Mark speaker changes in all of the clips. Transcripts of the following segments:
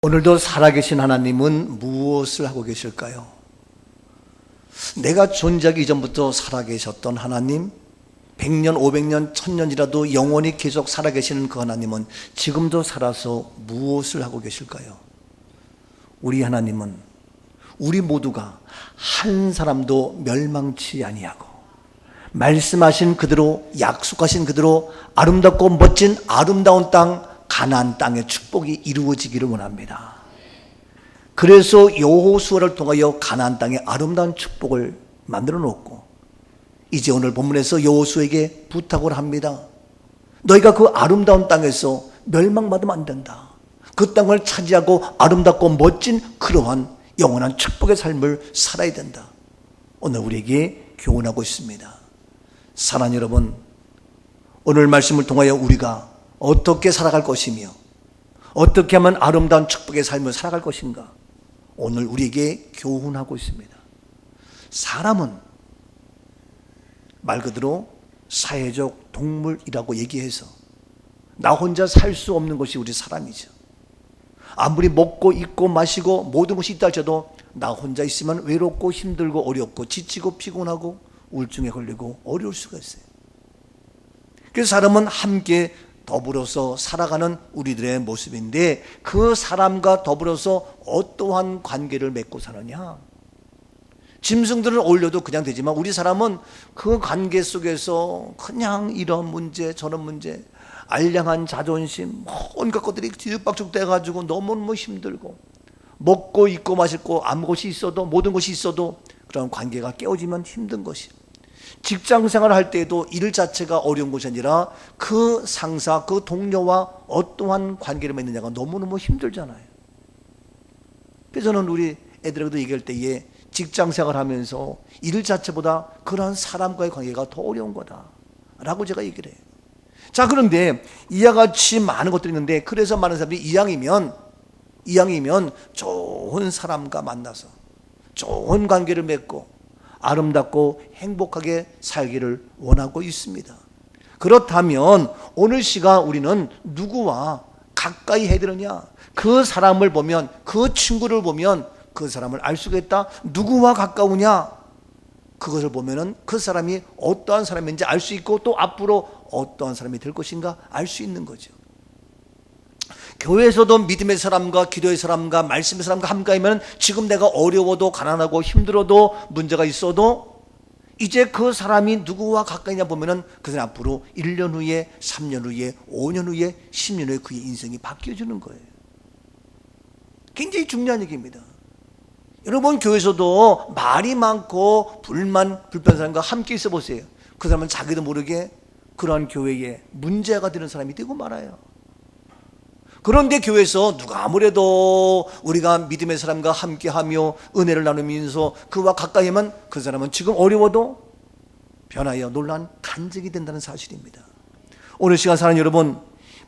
Speaker 1: 오늘도 살아계신 하나님은 무엇을 하고 계실까요? 내가 존재하기 이전부터 살아계셨던 하나님, 100년, 500년, 1000년이라도 영원히 계속 살아계시는 그 하나님은 지금도 살아서 무엇을 하고 계실까요? 우리 하나님은 우리 모두가 한 사람도 멸망치 아니하고 말씀하신 그대로, 약속하신 그대로 아름답고 멋진 아름다운 땅, 가나안 땅의 축복이 이루어지기를 원합니다. 그래서 여호수아를 통하여 가나안 땅의 아름다운 축복을 만들어 놓고 이제 오늘 본문에서 여호수아에게 부탁을 합니다. 너희가 그 아름다운 땅에서 멸망받으면 안 된다. 그 땅을 차지하고 아름답고 멋진 그러한 영원한 축복의 삶을 살아야 된다. 오늘 우리에게 교훈하고 있습니다. 사랑하는 여러분, 오늘 말씀을 통하여 우리가 어떻게 살아갈 것이며 어떻게 하면 아름다운 축복의 삶을 살아갈 것인가, 오늘 우리에게 교훈하고 있습니다. 사람은 말 그대로 사회적 동물이라고 얘기해서 나 혼자 살 수 없는 것이 우리 사람이죠. 아무리 먹고 입고 마시고 모든 것이 있다 할지라도 나 혼자 있으면 외롭고 힘들고 어렵고 지치고 피곤하고 우울증에 걸리고 어려울 수가 있어요. 그래서 사람은 함께 더불어서 살아가는 우리들의 모습인데, 그 사람과 더불어서 어떠한 관계를 맺고 사느냐. 짐승들은 어울려도 그냥 되지만 우리 사람은 그 관계 속에서 그냥 이런 문제 저런 문제, 알량한 자존심, 온갖 것들이 뒤죽박죽 돼가지고 너무너무 힘들고, 먹고 입고 마시고 아무 것이 있어도 모든 것이 있어도 그런 관계가 깨어지면 힘든 것이, 직장 생활을 할 때에도 일 자체가 어려운 것이 아니라 그 상사, 그 동료와 어떠한 관계를 맺느냐가 너무너무 힘들잖아요. 그래서 저는 우리 애들에게도 얘기할 때에 직장 생활하면서 일 자체보다 그러한 사람과의 관계가 더 어려운 거다 라고 제가 얘기를 해요. 자, 그런데 이와 같이 많은 것들이 있는데, 그래서 많은 사람들이 이왕이면 좋은 사람과 만나서 좋은 관계를 맺고 아름답고 행복하게 살기를 원하고 있습니다. 그렇다면 오늘 시간 우리는 누구와 가까이 해야 되느냐? 그 사람을 보면, 그 친구를 보면 그 사람을 알 수가 있다. 누구와 가까우냐? 그것을 보면은 그 사람이 어떠한 사람인지 알 수 있고, 또 앞으로 어떠한 사람이 될 것인가 알 수 있는 거죠. 교회에서도 믿음의 사람과 기도의 사람과 말씀의 사람과 함께하면 지금 내가 어려워도 가난하고 힘들어도 문제가 있어도 이제 그 사람이 누구와 가까이냐 보면은 그 사람 앞으로 1년 후에 3년 후에 5년 후에 10년 후에 그의 인생이 바뀌어지는 거예요. 굉장히 중요한 얘기입니다. 여러분, 교회에서도 말이 많고 불만한 사람과 함께 있어 보세요. 그 사람은 자기도 모르게 그러한 교회에 문제가 되는 사람이 되고 말아요. 그런데 교회에서 누가 아무래도 우리가 믿음의 사람과 함께하며 은혜를 나누면서 그와 가까이 하면 그 사람은 지금 어려워도 변하여 놀라운 간증이 된다는 사실입니다. 오늘 시간 사는 여러분,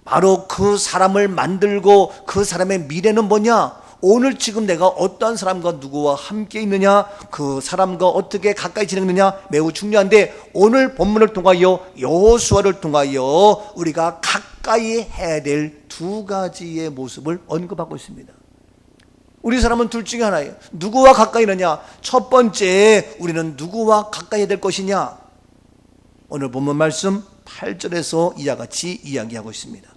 Speaker 1: 바로 그 사람을 만들고 그 사람의 미래는 뭐냐? 오늘 지금 내가 어떠한 사람과 누구와 함께 있느냐, 그 사람과 어떻게 가까이 지내느냐 매우 중요한데, 오늘 본문을 통하여 여호수아를 통하여 우리가 가까이 해야 될 두 가지의 모습을 언급하고 있습니다. 우리 사람은 둘 중에 하나예요. 누구와 가까이 있느냐? 첫 번째, 우리는 누구와 가까이 해야 될 것이냐? 오늘 본문 말씀 8절에서 이와 같이 이야기하고 있습니다.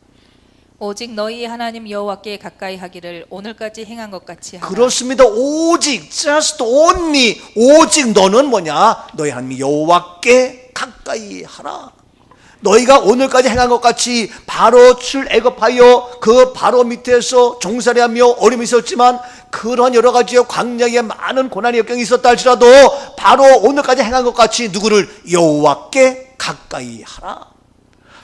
Speaker 2: 오직 너희 하나님 여호와께 가까이 하기를 오늘까지 행한 것 같이 하라.
Speaker 1: 그렇습니다. 오직, just only, 오직 너는 뭐냐? 너희 하나님 여호와께 가까이 하라. 너희가 오늘까지 행한 것 같이 바로 출애굽하여 그 바로 밑에서 종살이하며 어려움이 있었지만, 그런 여러 가지의 광야에 많은 고난의 역경이 있었다 할지라도 바로 오늘까지 행한 것 같이 누구를? 여호와께 가까이 하라.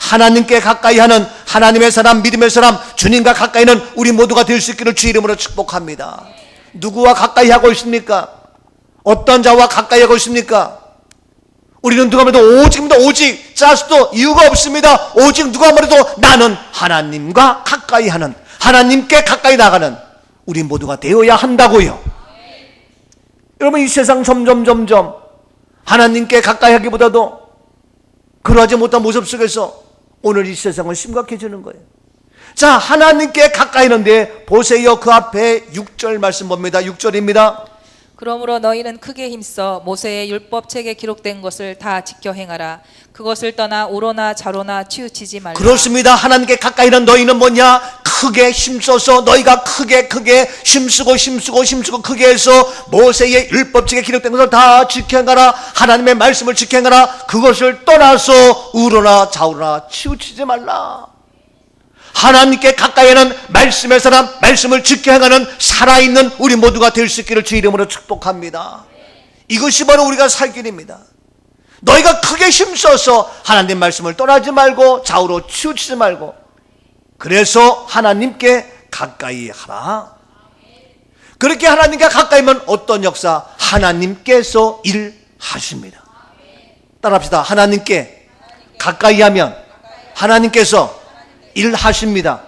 Speaker 1: 하나님께 가까이 하는 하나님의 사람, 믿음의 사람, 주님과 가까이는 우리 모두가 될 수 있기를 주 이름으로 축복합니다. 누구와 가까이 하고 있습니까? 어떤 자와 가까이 하고 있습니까? 우리는 누가 말해도 오직입니다. 오직, 자스도 이유가 없습니다. 오직 누가 말해도 나는 하나님과 가까이 하는, 하나님께 가까이 나가는 우리 모두가 되어야 한다고요. 여러분, 이 세상 점점 하나님께 가까이 하기보다도 그러하지 못한 모습 속에서 오늘 이 세상은 심각해지는 거예요. 자, 하나님께 가까이 있는데 보세요. 그 앞에 6절 말씀 봅니다. 6절입니다.
Speaker 2: 그러므로 너희는 크게 힘써 모세의 율법책에 기록된 것을 다 지켜 행하라. 그것을 떠나 우로나 좌로나 치우치지 말라.
Speaker 1: 그렇습니다. 하나님께 가까이 있는 너희는 뭐냐? 크게 힘써서 너희가 크게 힘쓰고 크게 해서 모세의 율법책에 기록된 것을 다 지켜 행하라. 하나님의 말씀을 지켜 행하라. 그것을 떠나서 우로나 좌우로나 치우치지 말라. 하나님께 가까이 하는 말씀의 사람, 말씀을 지켜 행하는 살아있는 우리 모두가 될 수 있기를 주 이름으로 축복합니다. 이것이 바로 우리가 살 길입니다. 너희가 크게 힘써서 하나님 말씀을 떠나지 말고 좌우로 치우치지 말고, 그래서 하나님께 가까이 하라. 그렇게 하나님께 가까이면 어떤 역사? 하나님께서 일하십니다. 따라합시다. 하나님께 가까이 하면 하나님께서 일하십니다.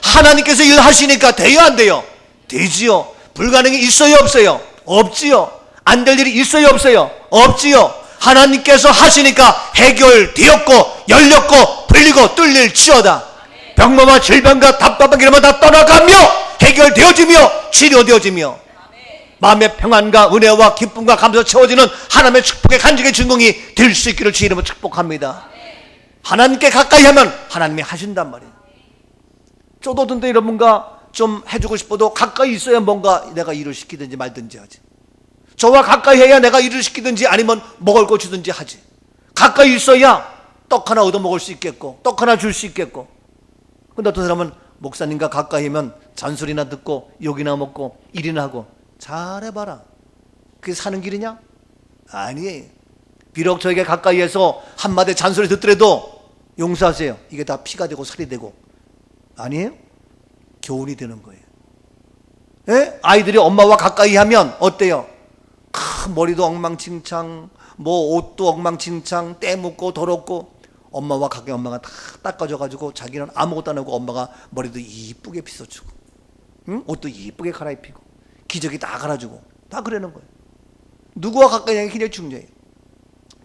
Speaker 1: 하나님께서 일하시니까 돼요, 안 돼요? 되지요. 불가능이 있어요, 없어요? 없지요. 안 될 일이 있어요, 없어요? 없지요. 하나님께서 하시니까 해결되었고 열렸고 풀리고 뚫릴 지어다. 병마와 질병과 답답한 길만 다 떠나가며 해결되어지며 치료되어지며 마음의 평안과 은혜와 기쁨과 감사가 채워지는 하나님의 축복의 간증의 증거이 될 수 있기를 주 이름으로 축복합니다. 하나님께 가까이 하면 하나님이 하신단 말이에요. 쪼도든데 이런 뭔가 좀 해주고 싶어도 가까이 있어야 뭔가 내가 일을 시키든지 말든지 하지. 저와 가까이 해야 내가 일을 시키든지 아니면 먹을 거 주든지 하지. 가까이 있어야 떡 하나 얻어 먹을 수 있겠고 떡 하나 줄 수 있겠고. 근데 어떤 사람은 목사님과 가까이 하면 잔소리나 듣고 욕이나 먹고 일이나 하고. 잘해봐라. 그게 사는 길이냐? 아니에요. 비록 저에게 가까이해서 한마디 잔소리 듣더라도 용서하세요. 이게 다 피가 되고 살이 되고. 아니에요? 교훈이 되는 거예요. 예? 아이들이 엄마와 가까이 하면 어때요? 머리도 엉망진창, 뭐 옷도 엉망진창, 때 묻고 더럽고. 엄마와 가까이 엄마가 다 닦아줘가지고 자기는 아무것도 안 하고 엄마가 머리도 이쁘게 빗어주고, 응? 옷도 이쁘게 갈아입히고, 기저귀 다 갈아주고, 다 그러는 거예요. 누구와 가까이 하는 게 굉장히 중요해요.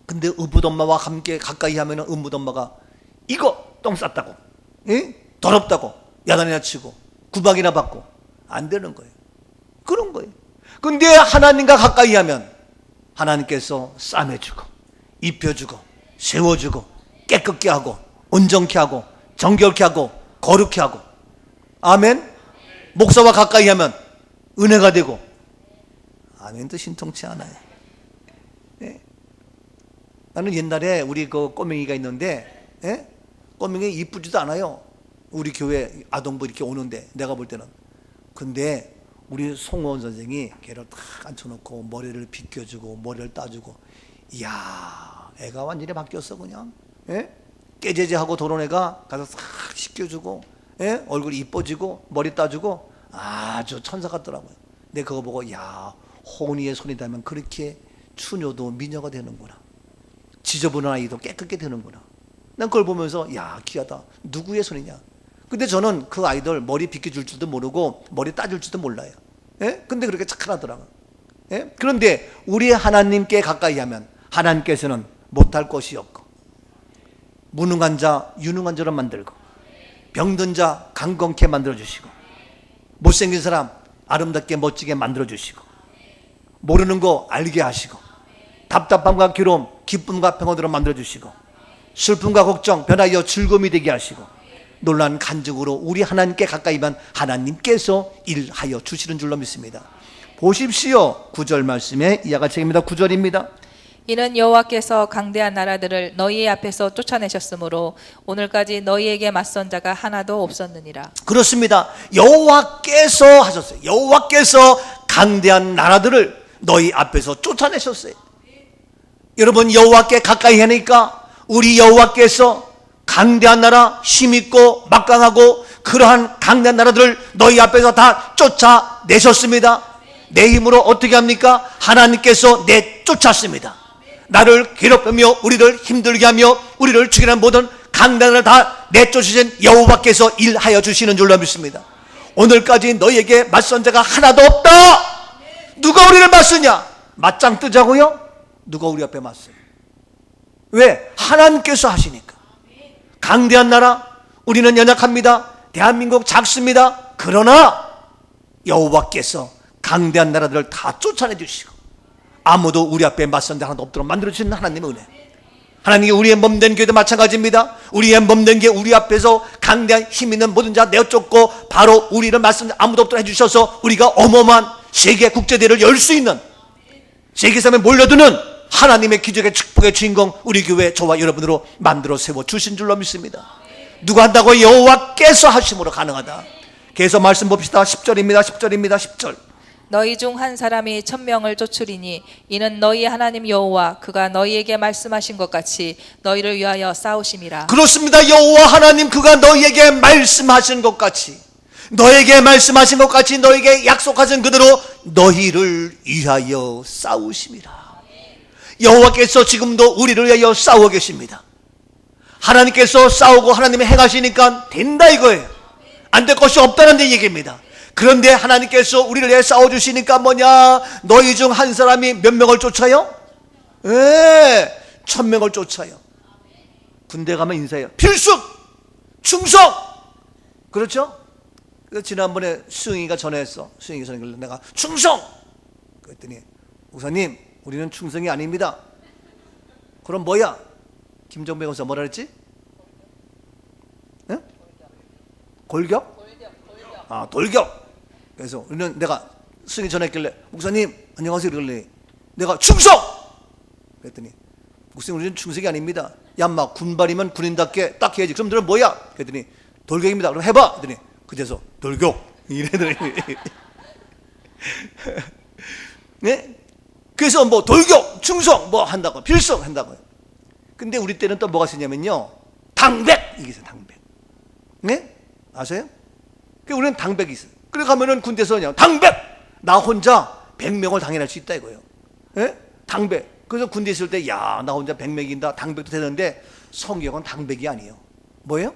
Speaker 1: 근데 의붓 엄마와 함께 가까이 하면 의붓 엄마가 이거 똥 쌌다고, 예? 더럽다고 야단이나 치고 구박이나 받고 안 되는 거예요. 그런 거예요. 근데 하나님과 가까이 하면 하나님께서 싸매주고 입혀주고 세워주고 깨끗게 하고 온전케 하고 정결케 하고 거룩케 하고. 아멘. 목사와 가까이 하면 은혜가 되고. 아멘도 신통치 않아요. 네. 나는 옛날에 우리 그 꼬맹이가 있는데, 예? 꼬맹이 이쁘지도 않아요. 우리 교회 아동부 이렇게 오는데 내가 볼 때는. 근데 우리 송원 선생이 걔를 탁 앉혀놓고 머리를 빗겨주고 머리를 따주고, 이야, 애가 완전히 바뀌었어 그냥. 예? 깨제제하고 도는 애가 가서 싹 씻겨주고, 예? 얼굴이 이뻐지고 머리 따주고 아주 천사 같더라고요. 근데 그거 보고, 야, 호은이의 손이 닿으면 그렇게 추녀도 미녀가 되는구나. 지저분한 아이도 깨끗게 되는구나. 난 그걸 보면서, 야, 귀하다. 누구의 손이냐. 근데 저는 그 아이들 머리 빗겨줄 줄도 모르고 머리 따줄 줄도 몰라요. 예? 근데 그렇게 착하더라고요. 예? 그런데 우리 하나님께 가까이 하면 하나님께서는 못할 것이 없고, 무능한 자 유능한 자로 만들고, 병든 자 강건케 만들어주시고, 못생긴 사람 아름답게 멋지게 만들어주시고, 모르는 거 알게 하시고, 답답함과 괴로움 기쁨과 평온으로 만들어주시고, 슬픔과 걱정 변하여 즐거움이 되게 하시고, 놀라운 간증으로 우리 하나님께 가까이만 하나님께서 일하여 주시는 줄로 믿습니다. 보십시오. 9절 말씀에 이와 같이 입니다. 9절입니다.
Speaker 2: 이는 여호와께서 강대한 나라들을 너희 앞에서 쫓아내셨으므로 오늘까지 너희에게 맞선 자가 하나도 없었느니라.
Speaker 1: 그렇습니다. 여호와께서 하셨어요. 여호와께서 강대한 나라들을 너희 앞에서 쫓아내셨어요. 여러분, 여호와께 가까이 하니까 우리 여호와께서 강대한 나라, 힘있고 막강하고 그러한 강대한 나라들을 너희 앞에서 다 쫓아내셨습니다. 내 힘으로 어떻게 합니까? 하나님께서 내쫓았습니다. 나를 괴롭히며 우리를 힘들게 하며 우리를 죽이는 모든 강단을 다 내쫓으신 여호와께서 일하여 주시는 줄로 믿습니다. 오늘까지 너희에게 맞선 자가 하나도 없다. 누가 우리를 맞서냐? 맞짱 뜨자고요? 누가 우리 앞에 맞서요? 왜? 하나님께서 하시니까. 강대한 나라, 우리는 연약합니다. 대한민국 작습니다. 그러나 여호와께서 강대한 나라들을 다 쫓아내 주시고 아무도 우리 앞에 맞선 데 하나도 없도록 만들어주시는 하나님의 은혜. 하나님이 우리의 몸된 교회도 마찬가지입니다. 우리의 몸된 교회, 우리 앞에서 강대한 힘 있는 모든 자 내어쫓고 바로 우리를 맞선 자 아무도 없도록 해주셔서 우리가 어마어마한 세계 국제대회를 열 수 있는, 세계사에 몰려드는 하나님의 기적의 축복의 주인공 우리 교회 저와 여러분으로 만들어 세워주신 줄로 믿습니다. 누가 한다고? 여호와께서 하심으로 가능하다. 계속 말씀 봅시다. 10절입니다. 10절.
Speaker 2: 너희 중 한 사람이 1000명을 쫓으리니 이는 너희 하나님 여호와 그가 너희에게 말씀하신 것 같이 너희를 위하여 싸우심이라.
Speaker 1: 그렇습니다. 여호와 하나님 그가 너희에게 말씀하신 것 같이, 너에게 말씀하신 것 같이, 너에게 약속하신 그대로 너희를 위하여 싸우심이라. 여호와께서 지금도 우리를 위하여 싸우고 계십니다. 하나님께서 싸우고 하나님이 행하시니까 된다 이거예요. 안 될 것이 없다는 데 얘기입니다. 그런데 하나님께서 우리를 위해 싸워주시니까 뭐냐? 너희 중 한 사람이 몇 명을 쫓아요? 1000명을 쫓아요. 군대 가면 인사해요. 필승! 충성! 그렇죠? 지난번에 수영이가 전화했어. 수영이가 전화했길래 내가 충성! 그랬더니 목사님 우리는 충성이 아닙니다. 그럼 뭐야? 김정배 목사 뭐라 그랬지? 응? 골격? 돌격. 그래서 우리는 내가 수영이 전화했길래 목사님 안녕하세요 그러길래 내가 충성! 그랬더니 목사님 우리는 충성이 아닙니다. 야 막 군발이면 군인답게 딱 해야지. 그럼 너는 뭐야? 그랬더니 돌격입니다. 그럼 해봐. 그랬더니 그제서 돌격 이래더니 네? 그래서 뭐 돌격, 충성 뭐 한다고, 필승 한다고요. 근데 우리 때는 또 뭐가 있었냐면요, 당백 이게 있어요. 당백. 네? 아세요? 우리는 당백이 있어요. 그래 가면은 군대에서 그냥 당백! 나 혼자 100명을 당연할 수 있다 이거예요. 예? 당백. 그래서 군대 있을 때 야 나 혼자 100명 이긴다 당백도 되는데 성경은 당백이 아니에요. 뭐예요?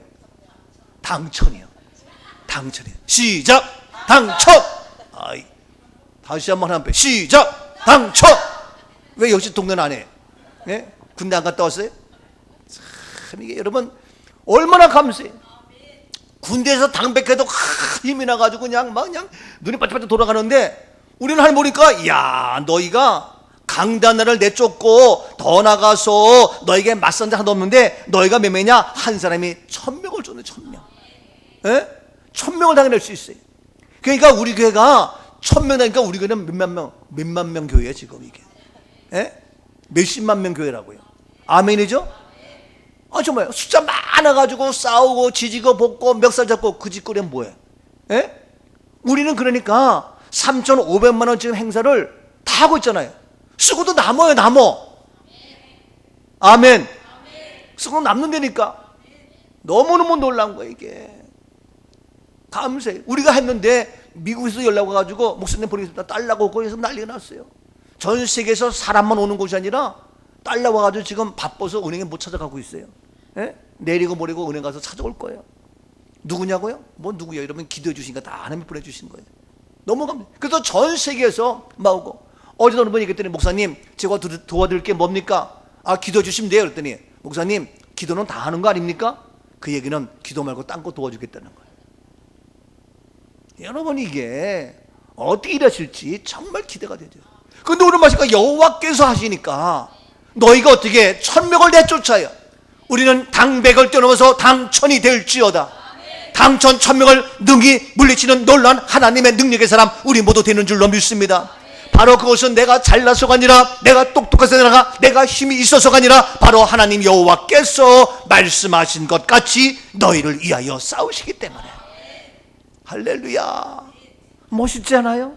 Speaker 1: 당천이요. 당천이요. 시작! 당천! 아이, 다시 한번 하나 시작! 당천! 왜 역시 동네는 안 해? 예? 군대 안 갔다 왔어요? 참 이게 여러분 얼마나 감사해요. 군대에서 당백해도 힘이 나가지고 그냥 눈이 반짝반짝 돌아가는데 우리는 하늘 보니까 야 너희가 강대한 나라를 내쫓고 더 나가서 너에게 맞선 자 하나도 없는데 너희가 몇 명이냐? 한 사람이 1000명을 쫓네. 1000명. 예? 1000명을 당해낼 수 있어요. 그러니까 우리 교회가 1000명 다니까 우리 교회는 몇만 명 교회예요 지금 이게. 예? 몇십만 명 교회라고요. 아멘이죠? 정말 숫자 많아가지고 싸우고 지지고 볶고 멱살 잡고 그 짓거리는 뭐예요? 예? 우리는 그러니까 3,500만 원쯤 행사를 다 하고 있잖아요. 쓰고도 남아요. 아멘. 쓰고 남는다니까. 너무너무 놀라운 거예요 이게. 감사해요. 우리가 했는데 미국에서 연락 와가지고 목사님 보내겠습니다 달라고 거기서 난리가 났어요. 전 세계에서 사람만 오는 곳이 아니라 달러 와가지고 지금 바빠서 은행에 못 찾아가고 있어요. 예? 내리고 모리고 은행 가서 찾아올 거예요. 누구냐고요? 뭐 누구야? 여러분 기도해 주시니까 다 하나님이 보내주신 거예요. 너무 감사해요. 그래서 전 세계에서 오고 어제도 어느 분이 얘기했더니 목사님 제가 도와드릴 게 뭡니까? 기도해 주시면 돼요. 그랬더니 목사님 기도는 다 하는 거 아닙니까? 그 얘기는 기도 말고 딴 거 도와주겠다는 거예요. 여러분 이게 어떻게 일하실지 정말 기대가 되죠. 근데 오늘 말씀가 여호와께서 하시니까 너희가 어떻게 1000명을 내쫓아요. 우리는 당백을 뛰어넘어서 당천이 될지어다. 당천 1000명을 능히 물리치는 놀라운 하나님의 능력의 사람 우리 모두 되는 줄로 믿습니다. 바로 그것은 내가 잘나서가 아니라 내가 똑똑해서 아니라 내가 힘이 있어서가 아니라 바로 하나님 여호와께서 말씀하신 것 같이 너희를 위하여 싸우시기 때문에. 할렐루야. 멋있지 않아요?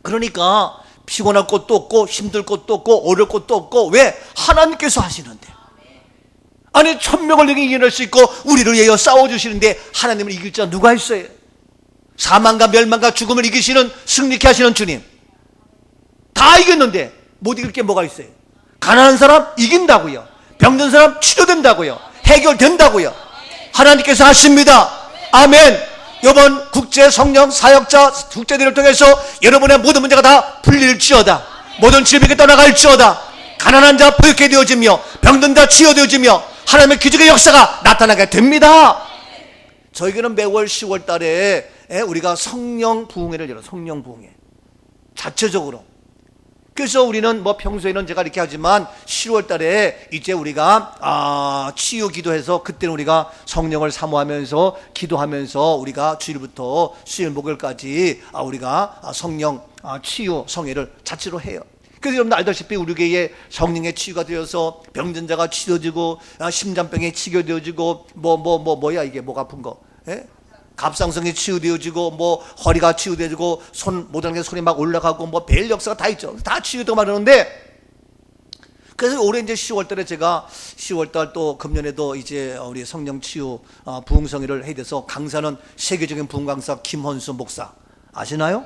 Speaker 1: 그러니까 피곤할 것도 없고 힘들 것도 없고 어려울 것도 없고 왜? 하나님께서 하시는데. 아니 1000명을 이겨낼 수 있고 우리를 위하여 싸워주시는데 하나님을 이길 자 누가 있어요? 사망과 멸망과 죽음을 이기시는 승리케 하시는 주님 다 이겼는데 못 이길 게 뭐가 있어요? 가난한 사람 이긴다고요. 병든 사람 치료된다고요. 해결된다고요. 하나님께서 하십니다. 아멘. 이번 국제 성령 사역자 국제대회를 통해서 여러분의 모든 문제가 다 풀릴지어다. 모든 질병이 떠나갈지어다. 가난한 자 부유케 되어지며 병든 자 치유되어지며 하나님의 기적의 역사가 나타나게 됩니다. 저에게는 매월 10월 달에 우리가 성령 부흥회를 열어요. 성령 부흥회. 자체적으로. 그래서 우리는 뭐 평소에는 제가 이렇게 하지만 10월 달에 이제 우리가 치유 기도해서 그때는 우리가 성령을 사모하면서 기도하면서 우리가 주일부터 수요일 목요일까지 우리가 성령 치유 성회를 자체로 해요. 그래서 여러분들 알다시피 우리 교회에 성령의 치유가 되어서 병전자가 치료되고 심장병에 치료되어지고 뭐야 이게 목 아픈 거 갑상선이 치유되어지고 뭐 허리가 치유되어지고 손 못하는 게 손이 막 올라가고 뭐 별 역사가 다 있죠. 다 치유되고 말하는데 그래서 올해 이제 10월달에 제가 10월달 또 금년에도 이제 우리 성령 치유 부흥성회를 해야 돼서 강사는 세계적인 부흥 강사 김헌수 목사 아시나요?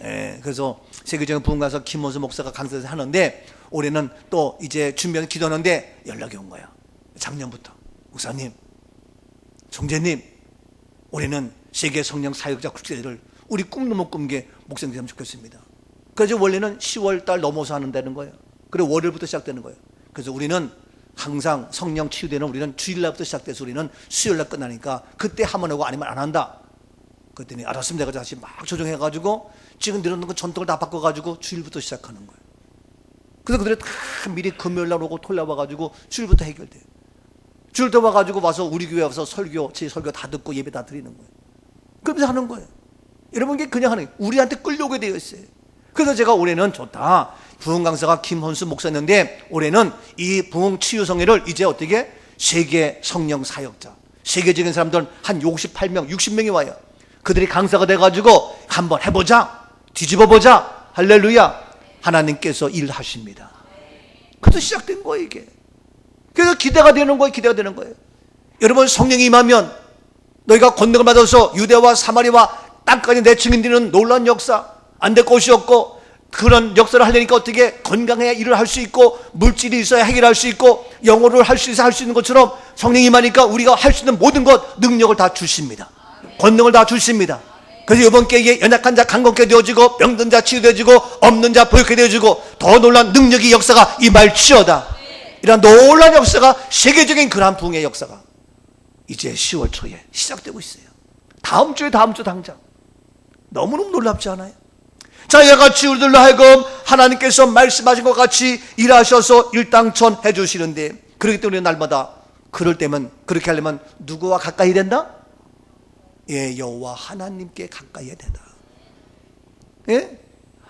Speaker 1: 예, 그래서 세계적인 부흥 강사 김헌수 목사가 강사를 하는데 올해는 또 이제 준비해서 기도하는데 연락이 온 거야. 작년부터 목사님, 총재님. 올해는 세계 성령 사역자 국제를 우리 꿈도 꾼 게 목사님이 좋겠습니다. 그래서 원래는 10월 달 넘어서 한다는 거예요. 그리고 월요일부터 시작되는 거예요. 그래서 우리는 항상 성령 치유되는 우리는 주일날부터 시작돼서 우리는 수요일날 끝나니까 그때 하면 하고 아니면 안 한다. 그랬더니 알았습니다. 내가 다시 막 조정해가지고 지금 내려놓는 거 전통을 다 바꿔가지고 주일부터 시작하는 거예요. 그래서 그들이 다 미리 금요일날 오고 토요일날 와가지고 주일부터 해결돼요. 주일 때 와가지고 와서 우리 교회 와서 제 설교 다 듣고 예배 다 드리는 거예요. 그러면서 하는 거예요. 여러분 이게 그냥 하는 거예요. 우리한테 끌려오게 되어 있어요. 그래서 제가 올해는 좋다. 부흥 강사가 김헌수 목사였는데 올해는 이 부흥 치유성회를 이제 어떻게 세계 성령 사역자 세계적인 사람들 한 58명 60명이 와요. 그들이 강사가 돼가지고 한번 해보자 뒤집어보자 할렐루야 하나님께서 일하십니다. 그래서 시작된 거예요 이게. 그래서 기대가 되는 거예요. 기대가 되는 거예요. 여러분 성령이 임하면 너희가 권능을 받아서 유대와 사마리와 땅까지 내층인되는 놀라운 역사 안 될 것이 없고 그런 역사를 하려니까 어떻게 건강해야 일을 할 수 있고 물질이 있어야 해결할 수 있고 영어를 할 수 있어야 할 수 있는 것처럼 성령이 임하니까 우리가 할 수 있는 모든 것 능력을 다 주십니다. 권능을 다 주십니다. 그래서 이번 기회에 연약한 자 강건케 되어지고 병든 자 치유되어지고 없는 자 보육게 되어지고 더 놀라운 능력의 역사가 임할지어다. 이런 놀라운 역사가 세계적인 그러한 부흥의 역사가 이제 10월 초에 시작되고 있어요. 다음 주에 다음 주 당장. 너무너무 놀랍지 않아요? 자, 이와 같이 우리들로 하여금 하나님께서 말씀하신 것 같이 일하셔서 일당천 해주시는데 그렇기 때문에 날마다 그럴 때면 그렇게 하려면 누구와 가까이 된다? 예, 여호와 하나님께 가까이 해야 된다. 예?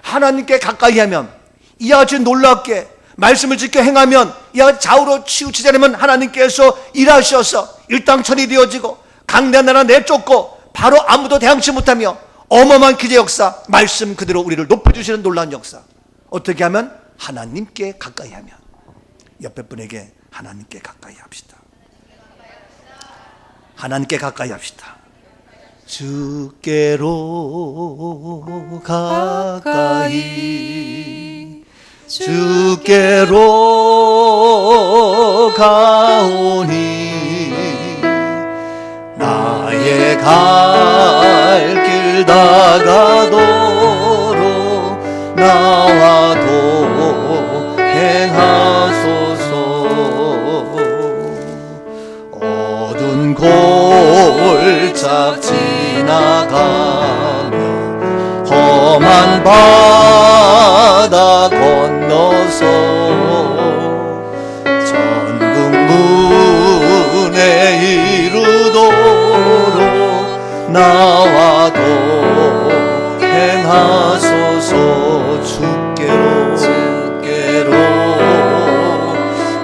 Speaker 1: 하나님께 가까이 하면 이와 같이 놀랍게 말씀을 지켜 행하면 이와 같이 좌우로 치우치지 않으면 하나님께서 일하셔서 일당천이 되어지고 강대한 나라 내쫓고 바로 아무도 대항치 못하며 어마어마한 기대 역사 말씀 그대로 우리를 높여주시는 놀라운 역사 어떻게 하면 하나님께 가까이 하면 옆에 분에게 하나님께 가까이 합시다. 하나님께 가까이 합시다. 주께로 가까이 주께로 가오니 나의 갈 길 다가도록 나와도 행하소서. 어두운 골짝 지나가며 험한 바다 건너서 천국 문에 이르도록 나와도 행하소서. 주께로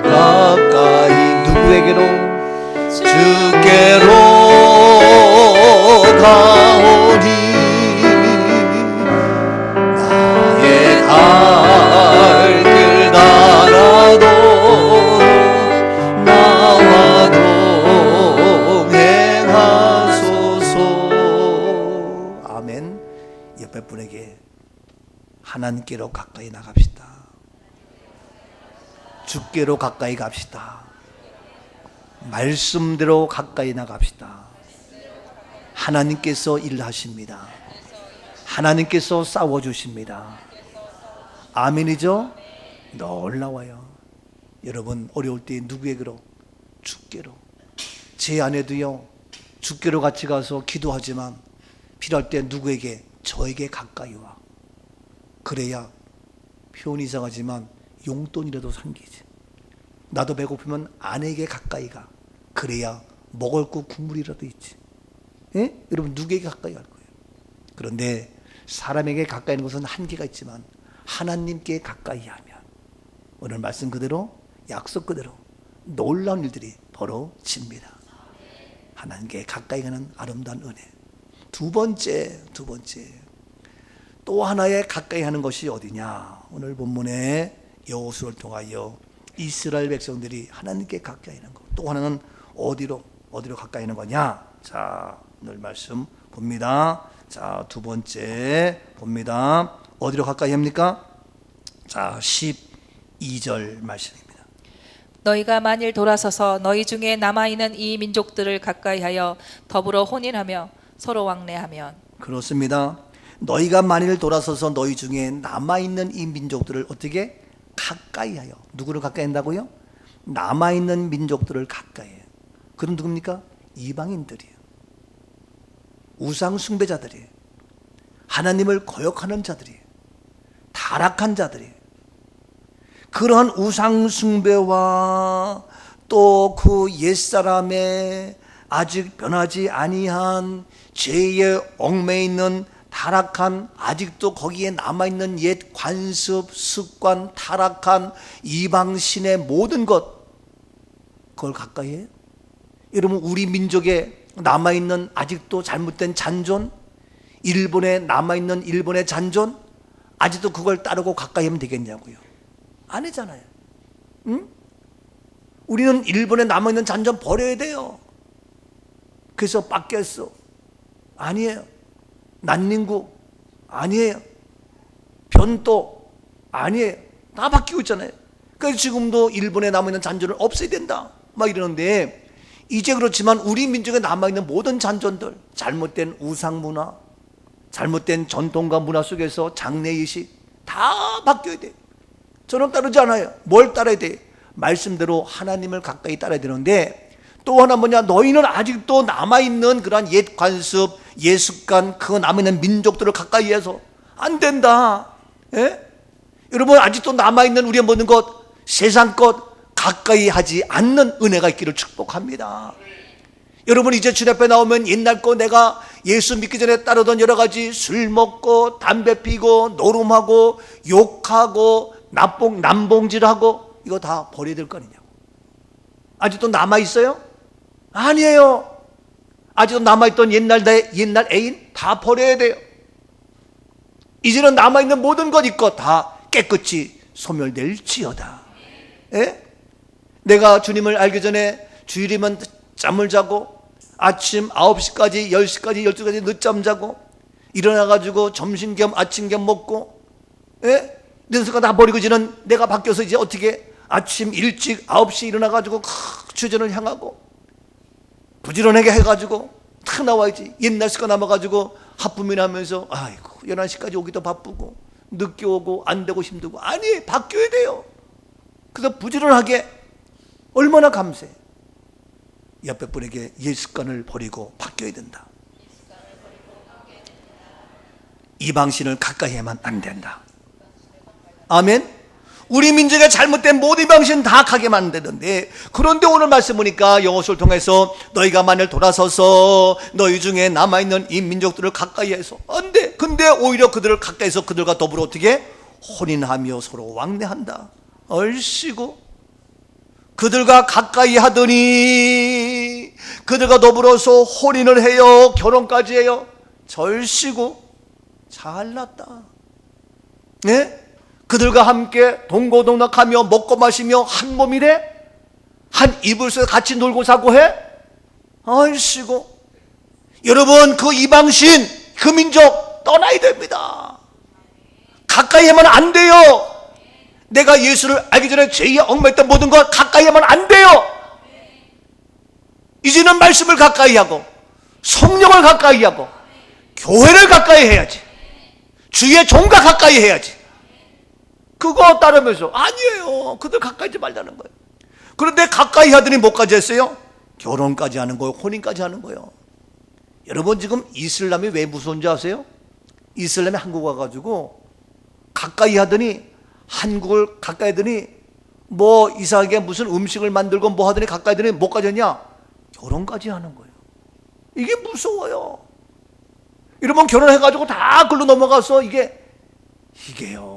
Speaker 1: 가까이 누구에게로? 주께로 가오니 나의 갈 길 달아도 나와도 행하소서. 아멘. 옆에 분에게 하나님께로 가까이 나갑시다. 주께로 가까이 갑시다. 말씀대로 가까이 나갑시다. 하나님께서 일하십니다. 하나님께서 싸워주십니다. 아멘이죠? 놀라워요. 여러분 어려울 때 누구에게로? 주께로. 제 아내도요 죽기로 같이 가서 기도하지만 필요할 때 누구에게? 저에게 가까이 와. 그래야 표현이 이상하지만 용돈이라도 생기지. 나도 배고프면 아내에게 가까이 가. 그래야 먹을 거 국물이라도 있지. 예? 여러분 누구에게 가까이 갈 거예요? 그런데 사람에게 가까이 하는 것은 한계가 있지만 하나님께 가까이 하면 오늘 말씀 그대로 약속 그대로 놀라운 일들이 벌어집니다. 하나님께 가까이 가는 아름다운 은혜. 두 번째 또 하나의 가까이 하는 것이 어디냐? 오늘 본문의 여호수아를 통하여 이스라엘 백성들이 하나님께 가까이 하는 것. 또 하나는 어디로 가까이 하는 거냐? 자, 오늘 말씀 봅니다. 자, 두 번째 봅니다. 어디로 가까이 합니까? 자, 12절 말씀입니다.
Speaker 2: 너희가 만일 돌아서서 너희 중에 남아있는 이 민족들을 가까이하여 더불어 혼인하며 서로 왕래하면.
Speaker 1: 그렇습니다. 너희가 만일 돌아서서 너희 중에 남아있는 이 민족들을 어떻게? 가까이하여. 누구를 가까이 한다고요? 남아있는 민족들을 가까이 해요. 그럼 누굽니까? 이방인들이에요. 우상 숭배자들이에요. 하나님을 거역하는 자들이에요. 타락한 자들이에요. 그러한 우상 숭배와 또 그 옛사람의 아직 변하지 아니한 죄에 얽매여 있는 타락한, 아직도 거기에 남아있는 옛 관습, 습관, 타락한 이방신의 모든 것, 그걸 가까이 해요? 여러분 우리 민족에 남아있는 아직도 잘못된 잔존, 일본에 남아있는 일본의 잔존, 아직도 그걸 따르고 가까이 하면 되겠냐고요? 아니잖아요. 응? 우리는 일본에 남아있는 잔존 버려야 돼요. 그래서 바뀌었어. 아니에요. 난닝구 아니에요. 변도 아니에요. 다 바뀌고 있잖아요. 그래서 지금도 일본에 남아있는 잔존을 없애야 된다 막 이러는데, 이제 그렇지만 우리 민족에 남아있는 모든 잔존들, 잘못된 우상문화, 잘못된 전통과 문화 속에서 장래의식 다 바뀌어야 돼요. 저는 따르지 않아요. 뭘 따라야 돼? 말씀대로 하나님을 가까이 따라야 되는데, 또 하나 뭐냐? 너희는 아직도 남아있는 그러한 옛 관습, 옛 습관, 그 남아있는 민족들을 가까이 해서 안 된다. 예? 여러분 아직도 남아있는 우리의 모든 것, 세상 것 가까이 하지 않는 은혜가 있기를 축복합니다. 여러분 이제 주님 앞에 나오면 옛날 거, 내가 예수 믿기 전에 따르던 여러 가지 술 먹고 담배 피고 노름하고 욕하고 남봉질하고 이거 다 버려야 될 거 아니냐고. 아직도 남아있어요? 아니에요. 아직도 남아있던 옛날 애인 다 버려야 돼요. 이제는 남아있는 모든 것 있고 다 깨끗이 소멸될지어다. 예? 내가 주님을 알기 전에 주일이면 잠을 자고 아침 9시까지 10시까지 12시까지 늦잠 자고 일어나가지고 점심 겸 아침 겸 먹고, 예? 늦어서 다 버리고, 이제는 내가 바뀌어서 이제 어떻게 아침 일찍 9시 일어나가지고 주전을 향하고 부지런하게 해가지고 탁 나와야지. 옛날 습관 남아가지고 하품이나 하면서 아이고 11시까지 오기도 바쁘고 늦게 오고 안 되고 힘들고. 아니, 바뀌어야 돼요. 그래서 부지런하게 얼마나 감사해. 옆에 분에게 옛 습관을 버리고 바뀌어야 된다. 이방신을 가까이 하면 안 된다. 아멘. 우리 민족의 잘못된 모든 방식은 다 가게 만드는데, 그런데 오늘 말씀 보니까 여호수아를 통해서 너희가 만일 돌아서서 너희 중에 남아있는 이 민족들을 가까이 해서 안 돼. 근데 오히려 그들을 가까이 해서 그들과 더불어 어떻게? 혼인하며 서로 왕래한다. 얼씨구. 그들과 가까이 하더니 그들과 더불어서 혼인을 해요. 결혼까지 해요. 절씨구. 잘났다. 네? 그들과 함께 동고동락하며 먹고 마시며 한 몸이래? 한 이불 속에 같이 놀고 사고 해? 아이씨고. 여러분 그 이방신, 그 민족 떠나야 됩니다. 가까이 하면 안 돼요. 내가 예수를 알기 전에 죄에 얽매였던 모든 것 가까이 하면 안 돼요. 이제는 말씀을 가까이 하고 성령을 가까이 하고 교회를 가까이 해야지. 주의 종과 가까이 해야지. 그거 따르면서 아니에요. 그들 가까이 하지 말라는 거예요. 그런데 가까이 하더니 뭐까지 했어요? 결혼까지 하는 거예요. 혼인까지 하는 거예요. 여러분 지금 이슬람이 왜 무서운지 아세요? 이슬람이 한국 와가지고 가까이 하더니 한국을 가까이 하더니 뭐 이상하게 무슨 음식을 만들고 뭐 하더니 가까이 하더니 못 가졌냐? 결혼까지 하는 거예요. 이게 무서워요. 여러분 결혼해가지고 다 글로 넘어가서 이게요.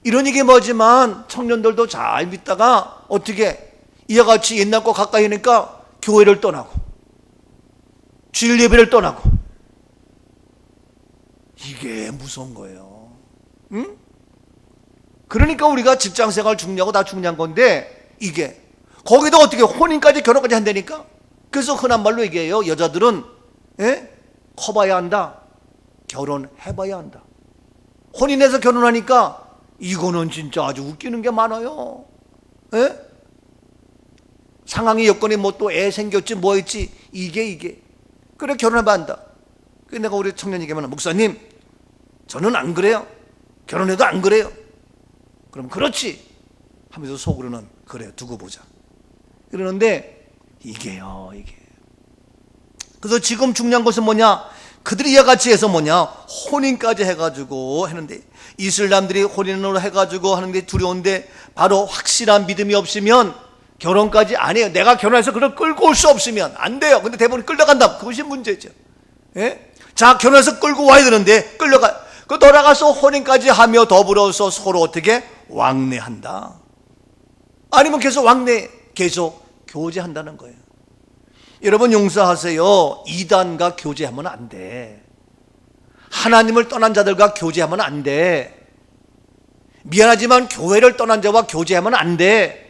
Speaker 1: 이런 얘기 뭐지만 청년들도 잘 믿다가 어떻게 이와 같이 옛날 거 가까이 하니까 교회를 떠나고 주일 예배를 떠나고 이게 무서운 거예요. 응? 그러니까 우리가 직장생활 중요하고 다 중요한 건데 이게 거기다 어떻게 혼인까지 결혼까지 한다니까. 그래서 흔한 말로 얘기해요. 여자들은 커봐야 한다. 결혼해봐야 한다. 혼인해서 결혼하니까 이거는 진짜 아주 웃기는 게 많아요. 상황이 여건이 뭐 또 애 생겼지 뭐 했지 이게 그래 결혼해봐야 한다. 그래서 내가 우리 청년 얘기하면 목사님 저는 안 그래요. 결혼해도 안 그래요. 그럼 그렇지 하면서 속으로는 그래 두고 보자 그러는데 이게요. 그래서 지금 중요한 것은 뭐냐, 그들이 이와 같이 해서 뭐냐 혼인까지 해가지고 하는데 이슬람들이 혼인으로 해가지고 하는데 두려운데 바로 확실한 믿음이 없으면 결혼까지 안 해요. 내가 결혼해서 그걸 끌고 올 수 없으면 안 돼요. 근데 대부분 끌려간다. 그것이 문제죠. 자, 결혼해서 끌고 와야 되는데 끌려가. 그 돌아가서 혼인까지 하며 더불어서 서로 어떻게 왕래한다. 아니면 계속 계속 교제한다는 거예요. 여러분 용서하세요. 이단과 교제하면 안 돼. 하나님을 떠난 자들과 교제하면 안 돼. 미안하지만 교회를 떠난 자와 교제하면 안 돼.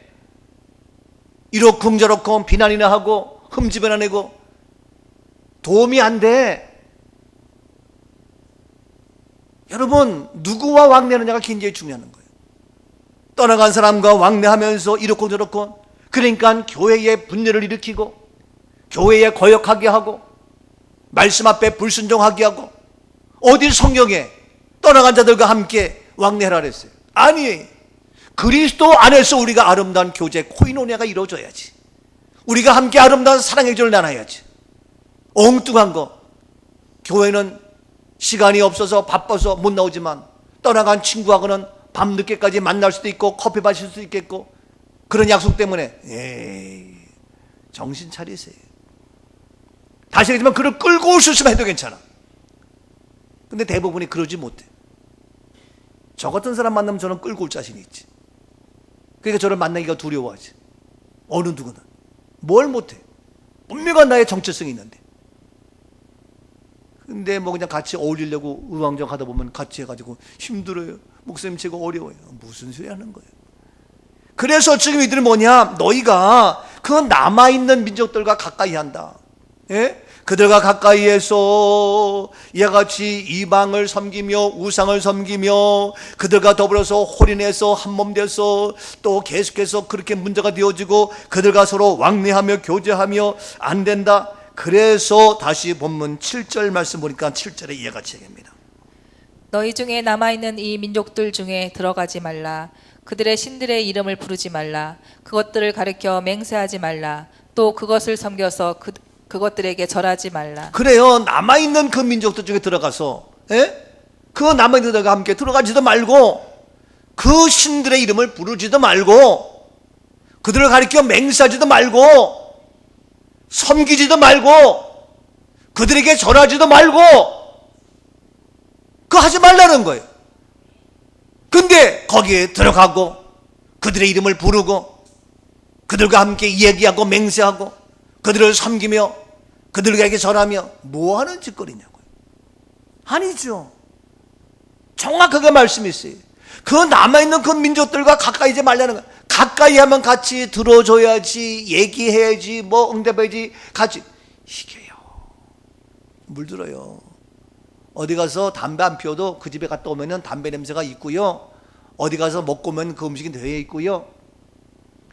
Speaker 1: 이러쿵저러쿵 비난이나 하고 흠집이나 내고 도움이 안 돼. 여러분 누구와 왕래하느냐가 굉장히 중요한 거예요. 떠나간 사람과 왕래하면서 이러쿵저러쿵 그러니까 교회에 분열을 일으키고 교회에 거역하게 하고 말씀 앞에 불순종하게 하고 어디 성경에 떠나간 자들과 함께 왕래하라 그랬어요? 아니, 그리스도 안에서 우리가 아름다운 교제 코이노니아가 이루어져야지. 우리가 함께 아름다운 사랑의 절을 나눠야지. 엉뚱한 거 교회는 시간이 없어서 바빠서 못 나오지만 떠나간 친구하고는 밤늦게까지 만날 수도 있고 커피 마실 수도 있겠고 그런 약속 때문에 에이 정신 차리세요. 다시 얘기하지만 그를 끌고 올 수 있으면 해도 괜찮아. 근데 대부분이 그러지 못해. 저 같은 사람 만나면 저는 끌고 올 자신이 있지. 그러니까 저를 만나기가 두려워하지. 어느 누구나 뭘 못해. 분명한 나의 정체성이 있는데. 근데 뭐 그냥 같이 어울리려고 우왕좌왕 하다 보면 같이 해가지고 힘들어요. 목사님 제가 어려워요. 무슨 소리 하는 거예요. 그래서 지금 이들은 뭐냐, 너희가 그 남아있는 민족들과 가까이 한다. 그들과 가까이에서 이와 같이 이방을 섬기며 우상을 섬기며 그들과 더불어서 혼인해서 한몸 돼서 또 계속해서 그렇게 문제가 되어지고 그들과 서로 왕래하며 교제하며 안 된다. 그래서 다시 본문 7절 말씀 보니까 7절에 이와 같이 얘기합니다.
Speaker 2: 너희 중에 남아있는 이 민족들 중에 들어가지 말라. 그들의 신들의 이름을 부르지 말라. 그것들을 가리켜 맹세하지 말라. 또 그것을 섬겨서 그것들에게 절하지 말라.
Speaker 1: 그래요. 남아있는 그 민족들 중에 들어가서 그 남아있는 들과 함께 들어가지도 말고 그 신들의 이름을 부르지도 말고 그들을 가리켜 맹세하지도 말고 섬기지도 말고 그들에게 절하지도 말고 그거 하지 말라는 거예요. 근데 거기에 들어가고 그들의 이름을 부르고 그들과 함께 얘기하고 맹세하고 그들을 섬기며 그들에게 절하며 뭐 하는 짓거리냐고요. 아니죠. 정확하게 말씀이 있어요. 그 남아있는 그 민족들과 가까이 하지 말라는 거예요. 가까이 하면 같이 들어줘야지, 얘기해야지, 뭐 응답해야지, 같이. 이게요. 물들어요. 어디 가서 담배 안 피워도 그 집에 갔다 오면 담배 냄새가 있고요. 어디 가서 먹고 오면 그 음식이 되어 있고요.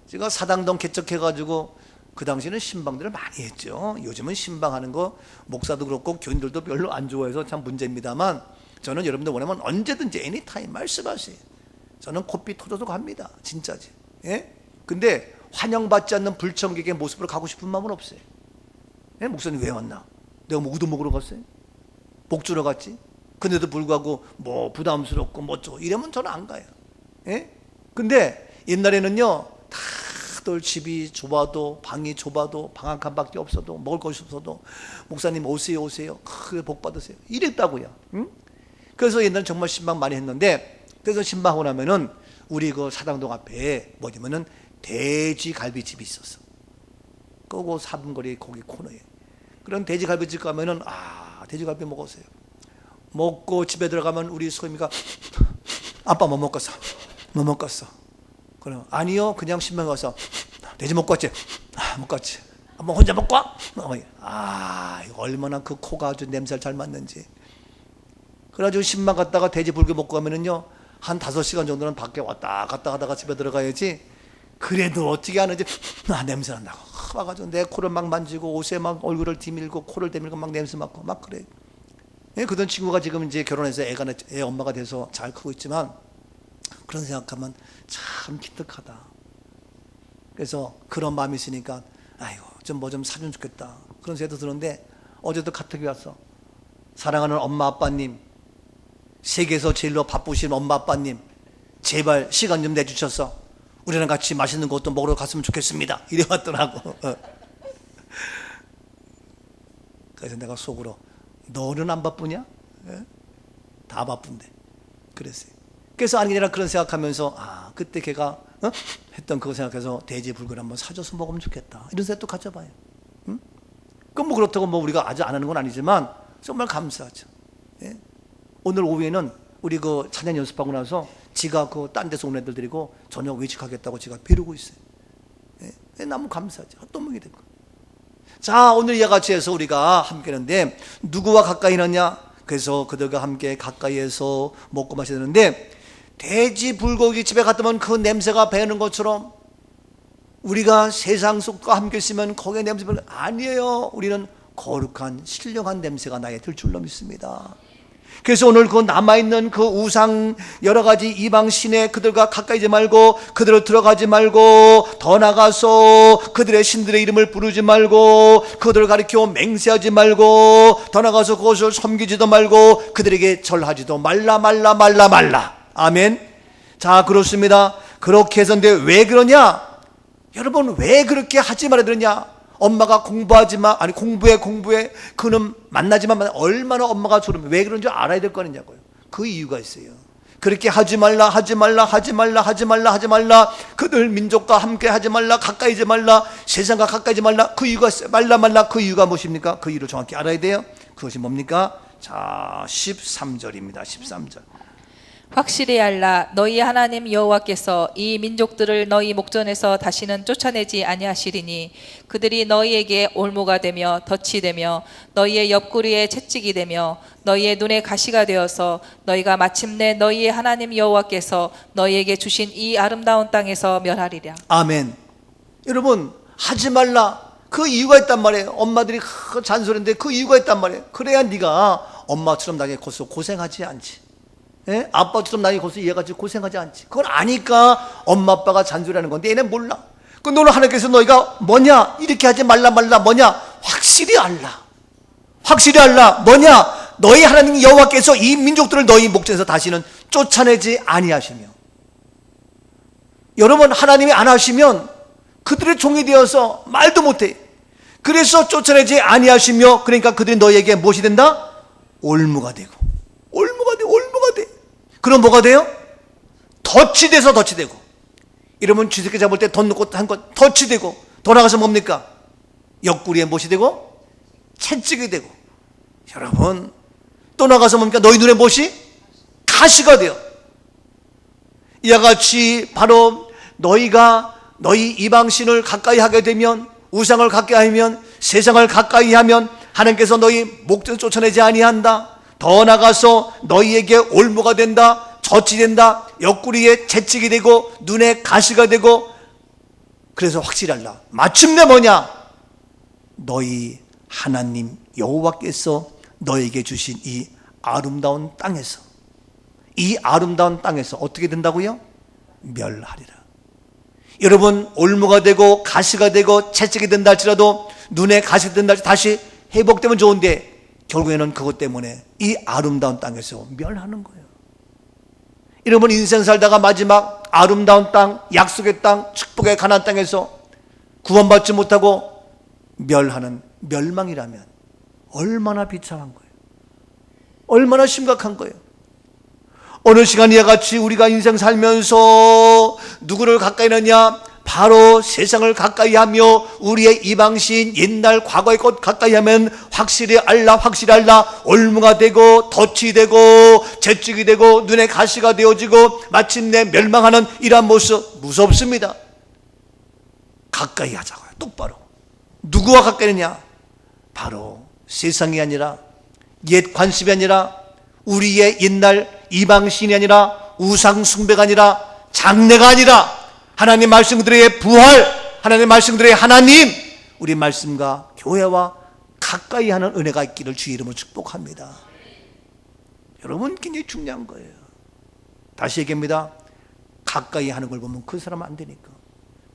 Speaker 1: 제가 사당동 개척해가지고 그 당시에는 신방들을 많이 했죠. 요즘은 신방하는 거 목사도 그렇고 교인들도 별로 안 좋아해서 참 문제입니다만 저는 여러분들 원하면 언제든지 애니타임 말씀하세요. 저는 코피 터져도 갑니다. 진짜지. 근데 환영받지 않는 불청객의 모습으로 가고 싶은 마음은 없어요. 예? 목사님 왜 왔나? 내가 뭐 우도 먹으러 갔어요? 복 주러 갔지? 근데도 불구하고 뭐 부담스럽고 뭐 어쩌고 이러면 저는 안 가요. 예? 근데 옛날에는요, 다들 집이 좁아도 방이 좁아도 방 한 칸밖에 없어도 먹을 것이 없어도 목사님 오세요 오세요. 그래 복 받으세요. 이랬다고요. 응? 그래서 옛날에 정말 신방 많이 했는데, 그래서 신방하고 나면은 우리 그 사당동 앞에 뭐냐면은 돼지 갈비집이 있었어. 그거 3거리 거기 코너에. 그런 돼지 갈비집 가면은 돼지 갈비 먹었어요. 먹고 집에 들어가면 우리 소임이가 아빠 뭐 먹었어? 뭐 먹었어? 그럼 아니요, 그냥 신방 가서 돼지 먹고 왔지? 먹고 왔지. 뭐 혼자 먹고 와? 이거 얼마나 그 코가 아주 냄새를 잘 맡는지. 그래가지고 신방 갔다가 돼지 불교 먹고 가면은요, 한 5시간 정도는 밖에 왔다 갔다 하다가 집에 들어가야지. 그래도 어떻게 하는지 냄새 난다고 와가지고 내 코를 막 만지고 옷에 막 얼굴을 디밀고 코를 대밀고 막 냄새 맡고 막 그래. 예, 그런 친구가 지금 이제 결혼해서 애 엄마가 돼서 잘 크고 있지만, 그런 생각하면 참 기특하다. 그래서 그런 마음이 있으니까 아이고 좀 뭐 좀 사주면 좋겠다, 그런 생각도 드는데, 어제도 카톡이 왔어. 사랑하는 엄마 아빠님, 세계에서 제일로 바쁘신 엄마 아빠님, 제발 시간 좀 내주셔서 우리랑 같이 맛있는 것도 먹으러 갔으면 좋겠습니다, 이래 왔더라고. 그래서 내가 속으로 너는 안 바쁘냐? 다 바쁜데. 그랬어요. 그래서 아니라 그런 생각하면서 그때 걔가 했던 그거 생각해서 돼지 불고를 한번 사줘서 먹으면 좋겠다, 이런 생각도 가져봐요. 응? 그럼 뭐 그렇다고 뭐 우리가 아주 안 하는 건 아니지만 정말 감사하죠. 예? 오늘 오후에는 우리 그 찬양 연습하고 나서 지가 그 딴 데서 온 애들 데리고 저녁 외식하겠다고 지가 벼르고 있어요. 예? 너무 감사하죠. 헛도먹이 되고. 자, 오늘 이와 같이 해서 우리가 함께 했는데, 누구와 가까이 있느냐? 그래서 그들과 함께 가까이에서 먹고 마셔야 되는데, 돼지 불고기 집에 갔다면 그 냄새가 배는 것처럼 우리가 세상 속과 함께 있으면 거기에 냄새 별로 아니에요. 우리는 거룩한 신령한 냄새가 나게 들 줄로 믿습니다. 그래서 오늘 그 남아있는 그 우상 여러 가지 이방 신에 그들과 가까이지 말고, 그들을 들어가지 말고, 더 나가서 그들의 신들의 이름을 부르지 말고, 그들을 가리켜 맹세하지 말고, 더 나가서 그것을 섬기지도 말고, 그들에게 절하지도 말라. 아멘. 자, 그렇습니다. 그렇게 해서 근데 왜 그러냐? 여러분, 왜 그렇게 하지 말아야 되느냐? 엄마가 공부해. 그는 만나지만 얼마나 엄마가 졸으면 왜 그런지 알아야 될 거 아니냐고요. 그 이유가 있어요. 그렇게 하지 말라. 그들 민족과 함께 하지 말라. 가까이지 말라. 세상과 가까이지 말라. 그 이유가 있어요. 말라. 그 이유가 무엇입니까? 그 이유를 정확히 알아야 돼요. 그것이 뭡니까? 자, 13절입니다. 13절.
Speaker 2: 확실히 알라. 너희 하나님 여호와께서 이 민족들을 너희 목전에서 다시는 쫓아내지 아니하시리니, 그들이 너희에게 올무가 되며 덫이 되며 너희의 옆구리에 채찍이 되며 너희의 눈에 가시가 되어서 너희가 마침내 너희의 하나님 여호와께서 너희에게 주신 이 아름다운 땅에서 멸하리라.
Speaker 1: 아멘. 여러분, 하지 말라. 그 이유가 있단 말이에요. 엄마들이 잔소리인데 그 이유가 있단 말이에요. 그래야 네가 엄마처럼 나게 고생하지 않지. 예? 아빠처럼 나이 고서 얘가 고생하지 않지. 그걸 아니까 엄마 아빠가 잔소리하는 건데 얘는 몰라. 그 너는 하나님께서 너희가 뭐냐? 이렇게 하지 말라 뭐냐? 확실히 알라. 뭐냐? 너희 하나님 여호와께서 이 민족들을 너희 목전에서 다시는 쫓아내지 아니하시며. 여러분, 하나님이 안 하시면 그들의 종이 되어서 말도 못해. 그래서 쫓아내지 아니하시며, 그러니까 그들이 너희에게 무엇이 된다? 올무가 되고. 그럼 뭐가 돼요? 덫이 되고. 이러면 쥐새끼 잡을 때 덫 놓고 한 건 덫이 되고, 더 나가서 뭡니까? 옆구리에 무엇이 되고? 채찍이 되고. 여러분, 또 나가서 뭡니까? 너희 눈에 무엇이? 가시가 돼요. 이와 같이 바로 너희가 너희 이방신을 가까이 하게 되면, 우상을 가까이 하면, 세상을 가까이 하면 하나님께서 너희 목전 쫓아내지 아니한다. 더 나가서 너희에게 올무가 된다, 젖이 된다, 옆구리에 채찍이 되고 눈에 가시가 되고. 그래서 확실히 알라. 마침내 뭐냐? 너희 하나님 여호와께서 너에게 주신 이 아름다운 땅에서 어떻게 된다고요? 멸하리라. 여러분, 올무가 되고 가시가 되고 채찍이 된다 할지라도 눈에 가시 든다 다시 회복되면 좋은데 결국에는 그것 때문에 이 아름다운 땅에서 멸하는 거예요. 여러분 인생 살다가 마지막 아름다운 땅, 약속의 땅, 축복의 가나안 땅에서 구원받지 못하고 멸하는 멸망이라면 얼마나 비참한 거예요. 얼마나 심각한 거예요. 어느 시간 이와 같이 우리가 인생 살면서 누구를 가까이 하느냐? 바로 세상을 가까이 하며 우리의 이방신 옛날 과거의 것 가까이 하면 확실히 알라 올무가 되고 덫이 되고 재쭉이 되고 눈에 가시가 되어지고 마침내 멸망하는 이러한 모습 무섭습니다. 가까이 하자고요. 똑바로. 누구와 가까이 하느냐? 바로 세상이 아니라 옛 관습이 아니라 우리의 옛날 이방신이 아니라 우상 숭배가 아니라 장래가 아니라 하나님 말씀 그대로의 부활, 하나님 말씀 그대로의 하나님, 우리 말씀과 교회와 가까이 하는 은혜가 있기를 주의 이름으로 축복합니다. 여러분 굉장히 중요한 거예요. 다시 얘기합니다. 가까이 하는 걸 보면 그 사람은 안 되니까,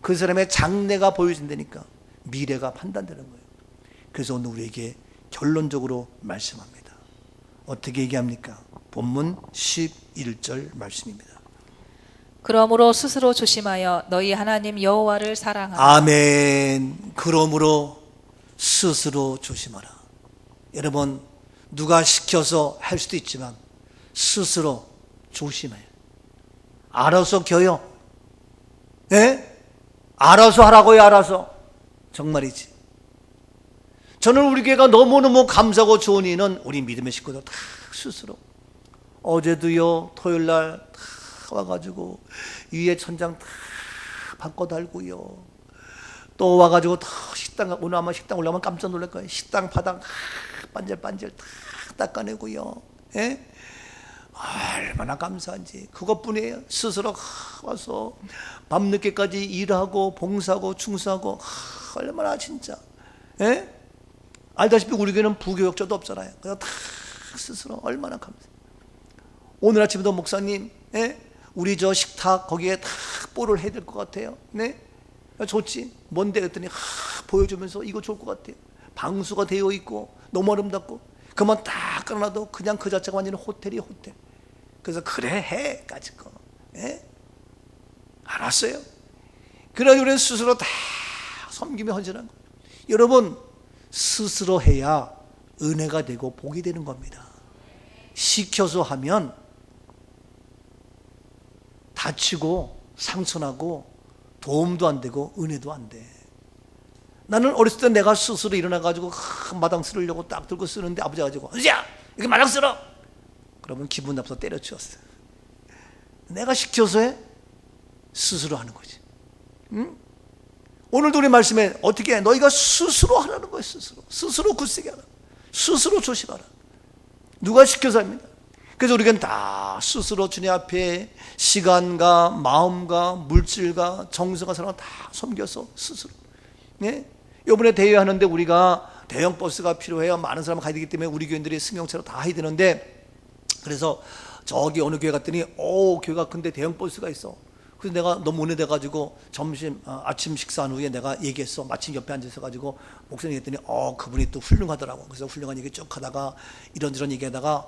Speaker 1: 그 사람의 장래가 보여진다니까, 미래가 판단되는 거예요. 그래서 오늘 우리에게 결론적으로 말씀합니다. 어떻게 얘기합니까? 본문 11절 말씀입니다.
Speaker 2: 그러므로 스스로 조심하여 너희 하나님 여호와를 사랑하라.
Speaker 1: 아멘. 그러므로 스스로 조심하라. 여러분 누가 시켜서 할 수도 있지만 스스로 조심해요. 알아서 겨요. 예? 알아서 하라고요. 알아서. 정말이지. 저는 우리 교회가 너무너무 감사하고 좋은 이유는 우리 믿음의 식구들 다 스스로 어제도요 토요일날 다 와가지고 위에 천장 다 바꿔 달고요, 또 와가지고 다 식당, 오늘 아마 식당 올라가면 깜짝 놀랄 거예요. 식당 바닥 반질반질 다 닦아내고요. 예? 얼마나 감사한지. 그것뿐이에요. 스스로 와서 밤늦게까지 일하고 봉사하고 충성하고 얼마나 진짜. 예? 알다시피 우리 교회는 부교역자도 없잖아요. 그래서 다 스스로 얼마나 감사해요. 오늘 아침에도 목사님, 예? 우리 저 식탁 거기에 다 볼을 해야 될 것 같아요. 네? 좋지. 뭔데? 그랬더니 보여주면서 이거 좋을 것 같아요. 방수가 되어 있고 너무 아름답고 그만 딱 깔아놔도 그냥 그 자체가 완전히 호텔이 호텔. 그래서 그래 해 까짓 거. 예? 알았어요. 그러니 우리는 스스로 다 섬기며 헌신한 거예요. 여러분 스스로 해야 은혜가 되고 복이 되는 겁니다. 시켜서 하면 다치고 상처나고 도움도 안 되고 은혜도 안 돼. 나는 어렸을 때 내가 스스로 일어나가지고 마당 쓸으려고 딱 들고 쓰는데 아버지가 가지고 은수야 이렇게 마당 쓸어! 그러면 기분 나빠서 때려치웠어요. 내가 시켜서 해? 스스로 하는 거지. 응? 오늘도 우리 말씀에 어떻게 해? 너희가 스스로 하라는 거예요. 스스로 굳세게 하라. 스스로 조심하라. 누가 시켜서 합니다. 그래서 우리는 다 스스로 주님 앞에 시간과 마음과 물질과 정성과 사랑을 다 섬겨서 스스로. 예? 이번에 대회하는데 우리가 대형 버스가 필요해요. 많은 사람 가야 되기 때문에 우리 교인들이 승용차로 다 해야 되는데, 그래서 저기 어느 교회 갔더니 교회가 큰데 대형 버스가 있어. 그래서 내가 너무 은혜돼가지고 아침 식사한 후에 내가 얘기했어. 마침 옆에 앉아서가지고 목사님 얘기했더니 그분이 또 훌륭하더라고. 그래서 훌륭한 얘기 쭉 하다가 이런저런 얘기하다가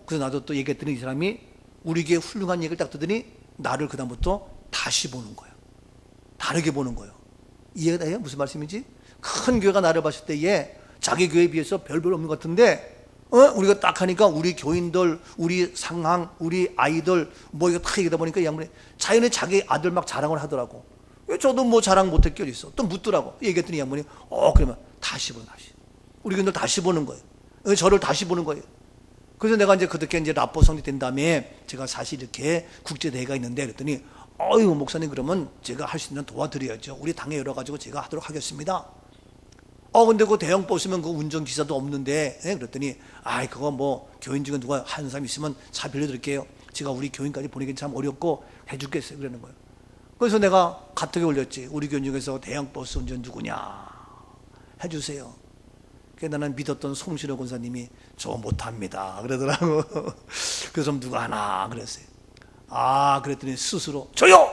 Speaker 1: 그래서 나도 또 얘기했더니 이 사람이 우리 교회 훌륭한 얘기를 딱 듣더니 나를 그다음부터 다시 보는 거예요. 다르게 보는 거예요. 이해가 돼요? 무슨 말씀인지? 큰 교회가 나를 봤을 때에 자기 교회에 비해서 별별 없는 것 같은데 우리가 딱 하니까 우리 교인들, 우리 상황, 우리 아이들 뭐 이거 다 얘기하다 보니까 이 양반이 자연히 자기 아들 막 자랑을 하더라고. 왜 저도 뭐 자랑 못할 게 어딨어. 또 묻더라고. 얘기했더니 이 양반이 그러면 다시 보는 다시. 우리 교인들 다시 보는 거예요. 저를 다시 보는 거예요. 그래서 내가 이제 그렇게 이제 라포 성립된 다음에 제가 사실 이렇게 국제대회가 있는데 그랬더니 목사님 그러면 제가 할 수 있는 도와드려야죠. 우리 당에 열어가지고 제가 하도록 하겠습니다. 근데 그 대형 버스면 그 운전기사도 없는데, 그랬더니, 그거 뭐, 교인 중에 누가 하는 사람 있으면 차 빌려드릴게요. 제가 우리 교인까지 보내기 참 어렵고 해주겠어요. 그러는 거예요. 그래서 내가 카톡에 올렸지. 우리 교인 중에서 대형 버스 운전 누구냐? 해주세요. 그래서 나는 믿었던 송신호 권사님이 저 못합니다. 그러더라고. 그래서 누가 하나? 그랬어요. 그랬더니 스스로 저요!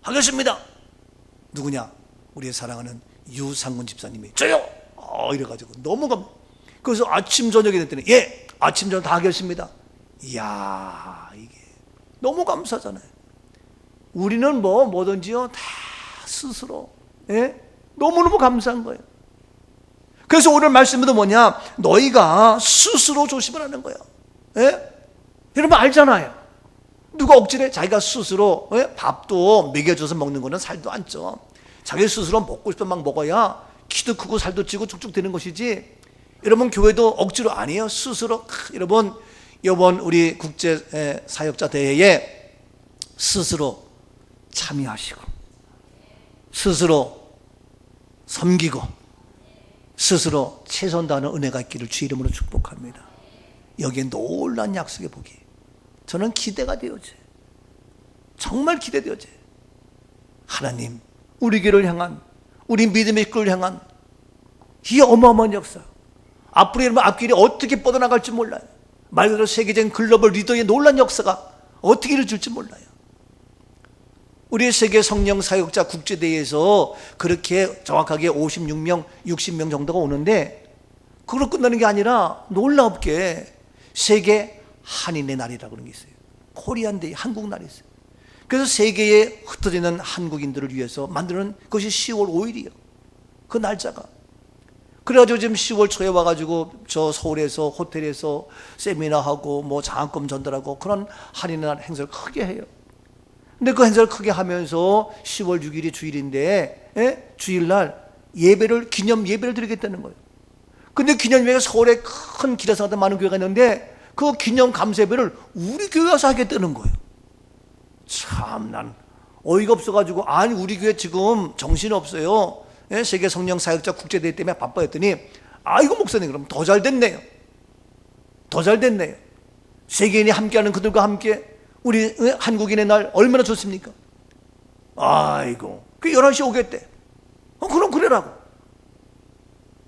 Speaker 1: 하겠습니다! 누구냐? 우리의 사랑하는 유상문 집사님이 저요 이래가지고 너무 그래서 아침 저녁에 됐더니 예 아침 저녁 다 하겠습니다. 이야 이게 너무 감사하잖아요. 우리는 뭐든지요 다 스스로 너무너무 감사한 거예요. 그래서 오늘 말씀도 뭐냐, 너희가 스스로 조심하라는 거예요. 여러분 알잖아요. 누가 억지로 자기가 스스로 밥도 먹여줘서 먹는 거는 살도 안 쪄. 자기 스스로 먹고 싶은 막 먹어야 키도 크고 살도 찌고 쭉쭉 되는 것이지. 여러분 교회도 억지로 아니에요. 스스로 여러분 이번 우리 국제 사역자 대회에 스스로 참여하시고 스스로 섬기고 스스로 최선 다하는 은혜가 있기를 주 이름으로 축복합니다. 여기에 놀라운 약속의 복이 저는 기대가 되어져요. 정말 기대되어져요. 하나님 우리 교회를 향한 우리 믿음의 식구를 향한 이 어마어마한 역사, 앞으로 여러분 앞길이 어떻게 뻗어나갈지 몰라요. 말 그대로 세계적인 글로벌 리더의 놀라운 역사가 어떻게 이루어질지 몰라요. 우리 세계 성령 사역자 국제대회에서 그렇게 정확하게 56명, 60명 정도가 오는데 그걸로 끝나는 게 아니라 놀랍게 세계 한인의 날이라고 하는 게 있어요. 코리안데이, 한국 날이 있어요. 그래서 세계에 흩어지는 한국인들을 위해서 만드는 것이 10월 5일이에요. 그 날짜가. 그래가지고 지금 10월 초에 와가지고 저 서울에서 호텔에서 세미나하고 뭐 장학금 전달하고 그런 한인의 날 행사를 크게 해요. 근데 그 행사를 크게 하면서 10월 6일이 주일인데 주일날 예배를 기념 예배를 드리겠다는 거예요. 근데 기념 예배가 서울에 큰 기라사가 많은 교회가 있는데 그 기념 감사 예배를 우리 교회 와서 하겠다는 거예요. 참 난 어이가 없어가지고 아니 우리 교회 지금 정신이 없어요. 세계 성령 사역자 국제대회 때문에 바빠 했더니 아이고 목사님 그럼 더 잘 됐네요. 더 잘 됐네요. 세계인이 함께하는 그들과 함께 우리 한국인의 날 얼마나 좋습니까? 아이고 그 11시 오겠대. 그럼 그래라고.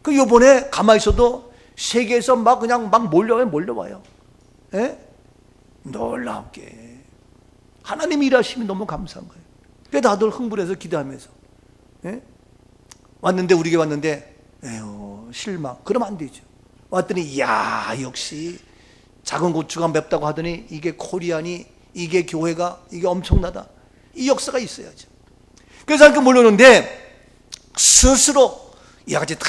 Speaker 1: 그 요번에 가만히 있어도 세계에서 막 그냥 막 몰려와요. 놀랍게 하나님이 일하심이 너무 감사한 거예요. 그래서 다들 흥분해서 기도하면서 왔는데 우리 교회 왔는데 에휴 실망. 그러면 안 되죠. 왔더니 이야 역시 작은 고추가 맵다고 하더니 이게 코리안이 이게 교회가 이게 엄청나다. 이 역사가 있어야죠. 그래서 이렇게 몰려오는데 스스로 이같이 다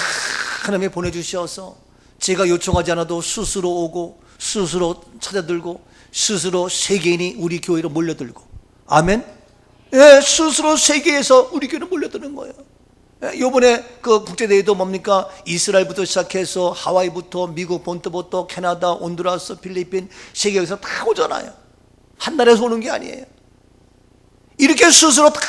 Speaker 1: 하나님이 보내주셔서 제가 요청하지 않아도 스스로 오고 스스로 찾아들고 스스로 세계인이 우리 교회로 몰려들고 아멘. 스스로 세계에서 우리 교회로 몰려드는 거예요. 요번에 그 국제대회도 뭡니까? 이스라엘부터 시작해서 하와이부터 미국 본토부터 캐나다, 온두라스, 필리핀 세계에서 다 오잖아요. 한 나라에서 오는 게 아니에요. 이렇게 스스로 다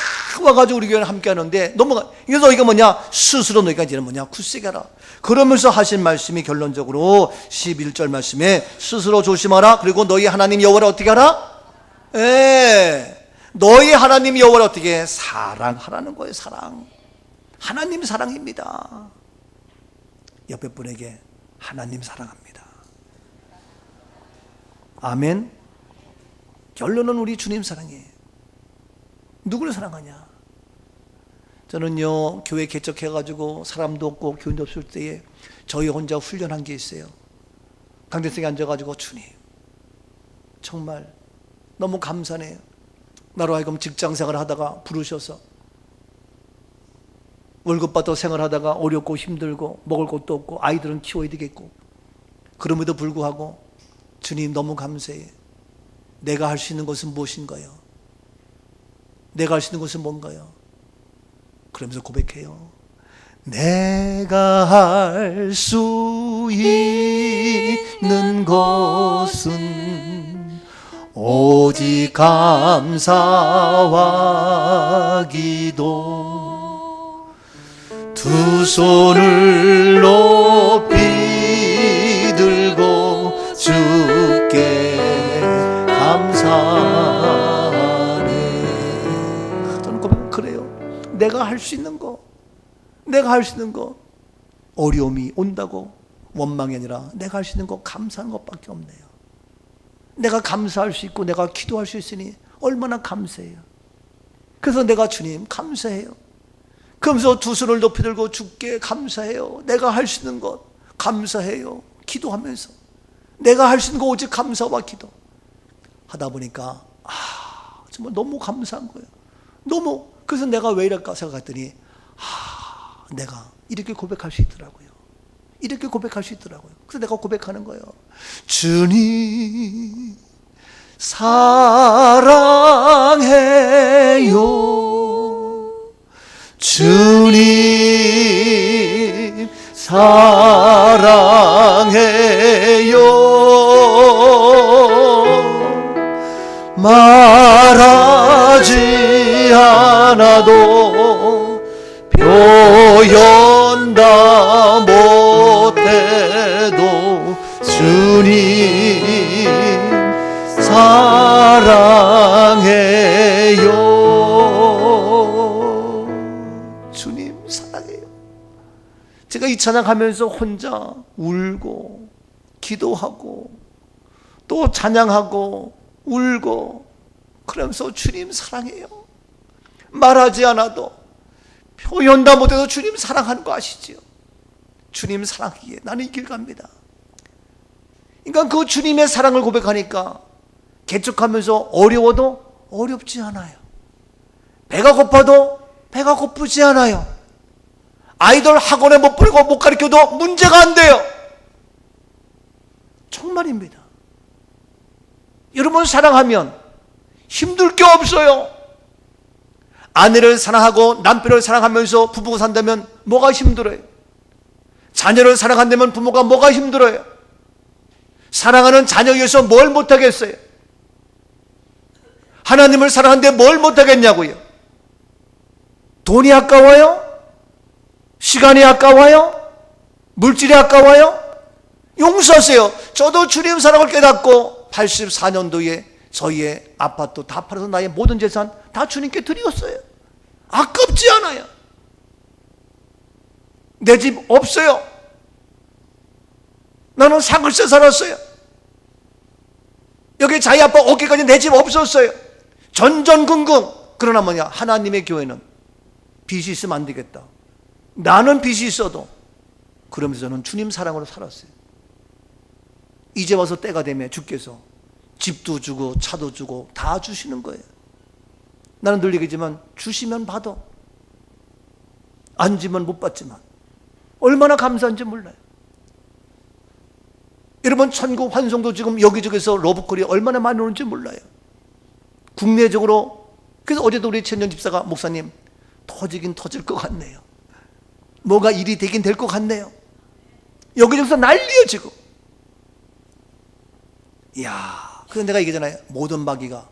Speaker 1: 와가지고 우리 교회를 함께 하는데 넘어가. 그래서 너희가 뭐냐? 스스로 너희가 이제는 뭐냐? 굳세게 하라. 그러면서 하신 말씀이 결론적으로 11절 말씀에 스스로 조심하라. 그리고 너희 하나님 여호와를 어떻게 하라? 너희 하나님 여호와를 어떻게 사랑하라는 거예요. 사랑. 하나님 사랑입니다. 옆에 분에게 하나님 사랑합니다. 아멘. 결론은 우리 주님 사랑이에요. 누구를 사랑하냐? 저는요 교회 개척해가지고 사람도 없고 교인도 없을 때에 저희 혼자 훈련한 게 있어요. 강대석에 앉아가지고 주님 정말 너무 감사해요. 나로 하여금 직장생활을 하다가 부르셔서 월급 받아 생활하다가 어렵고 힘들고 먹을 것도 없고 아이들은 키워야 되겠고 그럼에도 불구하고 주님 너무 감사해요. 내가 할 수 있는 것은 무엇인가요? 내가 할 수 있는 것은 뭔가요? 그러면서 고백해요. 내가 할 수 있는 것은 오직 감사와 기도 두 손을 높이 들고 주께 감사하네. 저는 그래요. 내가 할 수 있는 거, 내가 할 수 있는 거, 어려움이 온다고 원망이 아니라 내가 할 수 있는 거 감사하는 것밖에 없네요. 내가 감사할 수 있고 내가 기도할 수 있으니 얼마나 감사해요. 그래서 내가 주님 감사해요. 그러면서 두 손을 높이 들고 주께 감사해요. 내가 할 수 있는 것 감사해요. 기도하면서 내가 할 수 있는 거 오직 감사와 기도 하다 보니까 정말 너무 감사한 거예요. 너무. 그래서 내가 왜 이럴까 생각했더니 내가 이렇게 고백할 수 있더라고요. 이렇게 고백할 수 있더라고요. 그래서 내가 고백하는 거예요. 주님 사랑해요. 주님 사랑해요. 말하지 않아도 표현 다 못해도 주님 사랑해요. 주님 사랑해요. 제가 이 찬양하면서 혼자 울고 기도하고 또 찬양하고 울고 그러면서 주님 사랑해요. 말하지 않아도 표현도 못해도 주님 사랑하는 거 아시지요? 주님 사랑하기에 나는 이 길 갑니다. 그러니까 그 주님의 사랑을 고백하니까 개척하면서 어려워도 어렵지 않아요. 배가 고파도 배가 고프지 않아요. 아이들 학원에 못 보내고 못 가르쳐도 문제가 안 돼요. 정말입니다. 여러분 사랑하면 힘들 게 없어요. 아내를 사랑하고 남편을 사랑하면서 부부가 산다면 뭐가 힘들어요? 자녀를 사랑한다면 부모가 뭐가 힘들어요? 사랑하는 자녀 위해서 뭘 못하겠어요? 하나님을 사랑하는데 뭘 못하겠냐고요? 돈이 아까워요? 시간이 아까워요? 물질이 아까워요? 용서하세요. 저도 주님 사랑을 깨닫고 84년도에 저희의 아파트 다 팔아서 나의 모든 재산 다 주님께 드렸어요. 아깝지 않아요. 내 집 없어요. 나는 상글세 살았어요. 여기 자기 아빠 오기까지 내 집 없었어요. 전전긍긍. 그러나 뭐냐, 하나님의 교회는 빚이 있으면 안 되겠다. 나는 빚이 있어도 그러면서 저는 주님 사랑으로 살았어요. 이제 와서 때가 되면 주께서 집도 주고 차도 주고 다 주시는 거예요. 나는 늘 얘기지만 주시면 받아, 안 주면 못 받지만 얼마나 감사한지 몰라요. 여러분 천국 환송도 지금 여기저기서 러브콜이 얼마나 많이 오는지 몰라요. 국내적으로. 그래서 어제도 우리 천년 집사가 목사님 터지긴 터질 것 같네요. 뭐가 일이 되긴 될 것 같네요. 여기저기서 난리예요 지금. 이야, 그래서 내가 얘기하잖아요. 모든 마귀가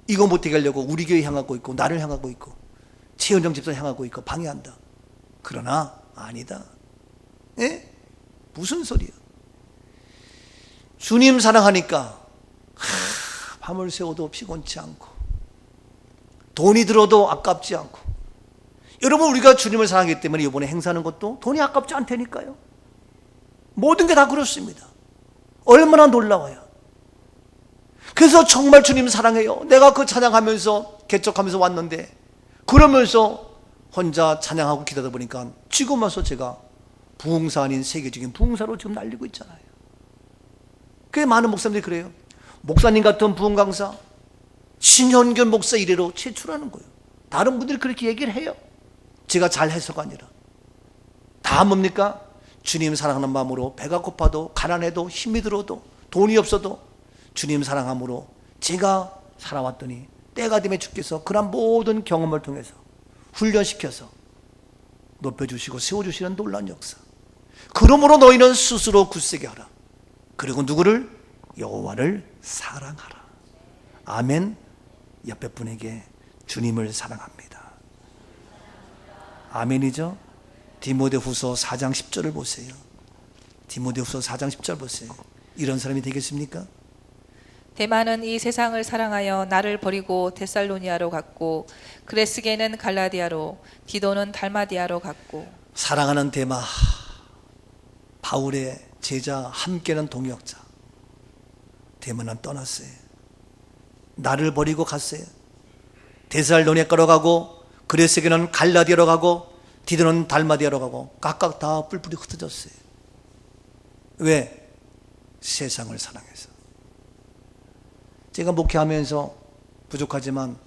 Speaker 1: 이거 못하게 하려고 우리 교회 향하고 있고 나를 향하고 있고 최현정 집사 향하고 있고 방해한다. 그러나 아니다. 예? 무슨 소리야. 주님 사랑하니까 밤을 새워도 피곤치 않고 돈이 들어도 아깝지 않고. 여러분 우리가 주님을 사랑하기 때문에 이번에 행사하는 것도 돈이 아깝지 않다니까요. 모든 게 다 그렇습니다. 얼마나 놀라워요. 그래서 정말 주님 사랑해요. 내가 그 찬양하면서 개척하면서 왔는데 그러면서 혼자 찬양하고 기도하다 보니까 지금 와서 제가 부흥사 아닌 세계적인 부흥사로 지금 날리고 있잖아요. 그게 많은 목사님들이 그래요. 목사님 같은 부흥 강사 신현균 목사 이래로 최초라는 거예요. 다른 분들이 그렇게 얘기를 해요. 제가 잘 해서가 아니라. 다 뭡니까? 주님 사랑하는 마음으로 배가 고파도 가난해도 힘이 들어도 돈이 없어도 주님 사랑함으로 제가 살아왔더니 때가 되면 주께서 그런 모든 경험을 통해서 훈련시켜서 높여주시고 세워주시는 놀라운 역사. 그러므로 너희는 스스로 굳세게 하라. 그리고 누구를? 여호와를 사랑하라. 아멘. 옆에 분에게 주님을 사랑합니다. 아멘이죠? 디모데후서 4장 10절을 보세요. 디모데후서 4장 10절 보세요. 이런 사람이 되겠습니까?
Speaker 2: 데마는 이 세상을 사랑하여 나를 버리고 데살로니아로 갔고 그레스게는 갈라디아로 디도는 달마디아로 갔고.
Speaker 1: 사랑하는 데마, 바울의 제자, 함께는 동역자. 데마는 떠났어요. 나를 버리고 갔어요. 데살로니아로 가고 그레스게는 갈라디아로 가고 디도는 달마디하러 가고 각각 다 뿔뿔이 흩어졌어요. 왜? 세상을 사랑해서. 제가 목회하면서 부족하지만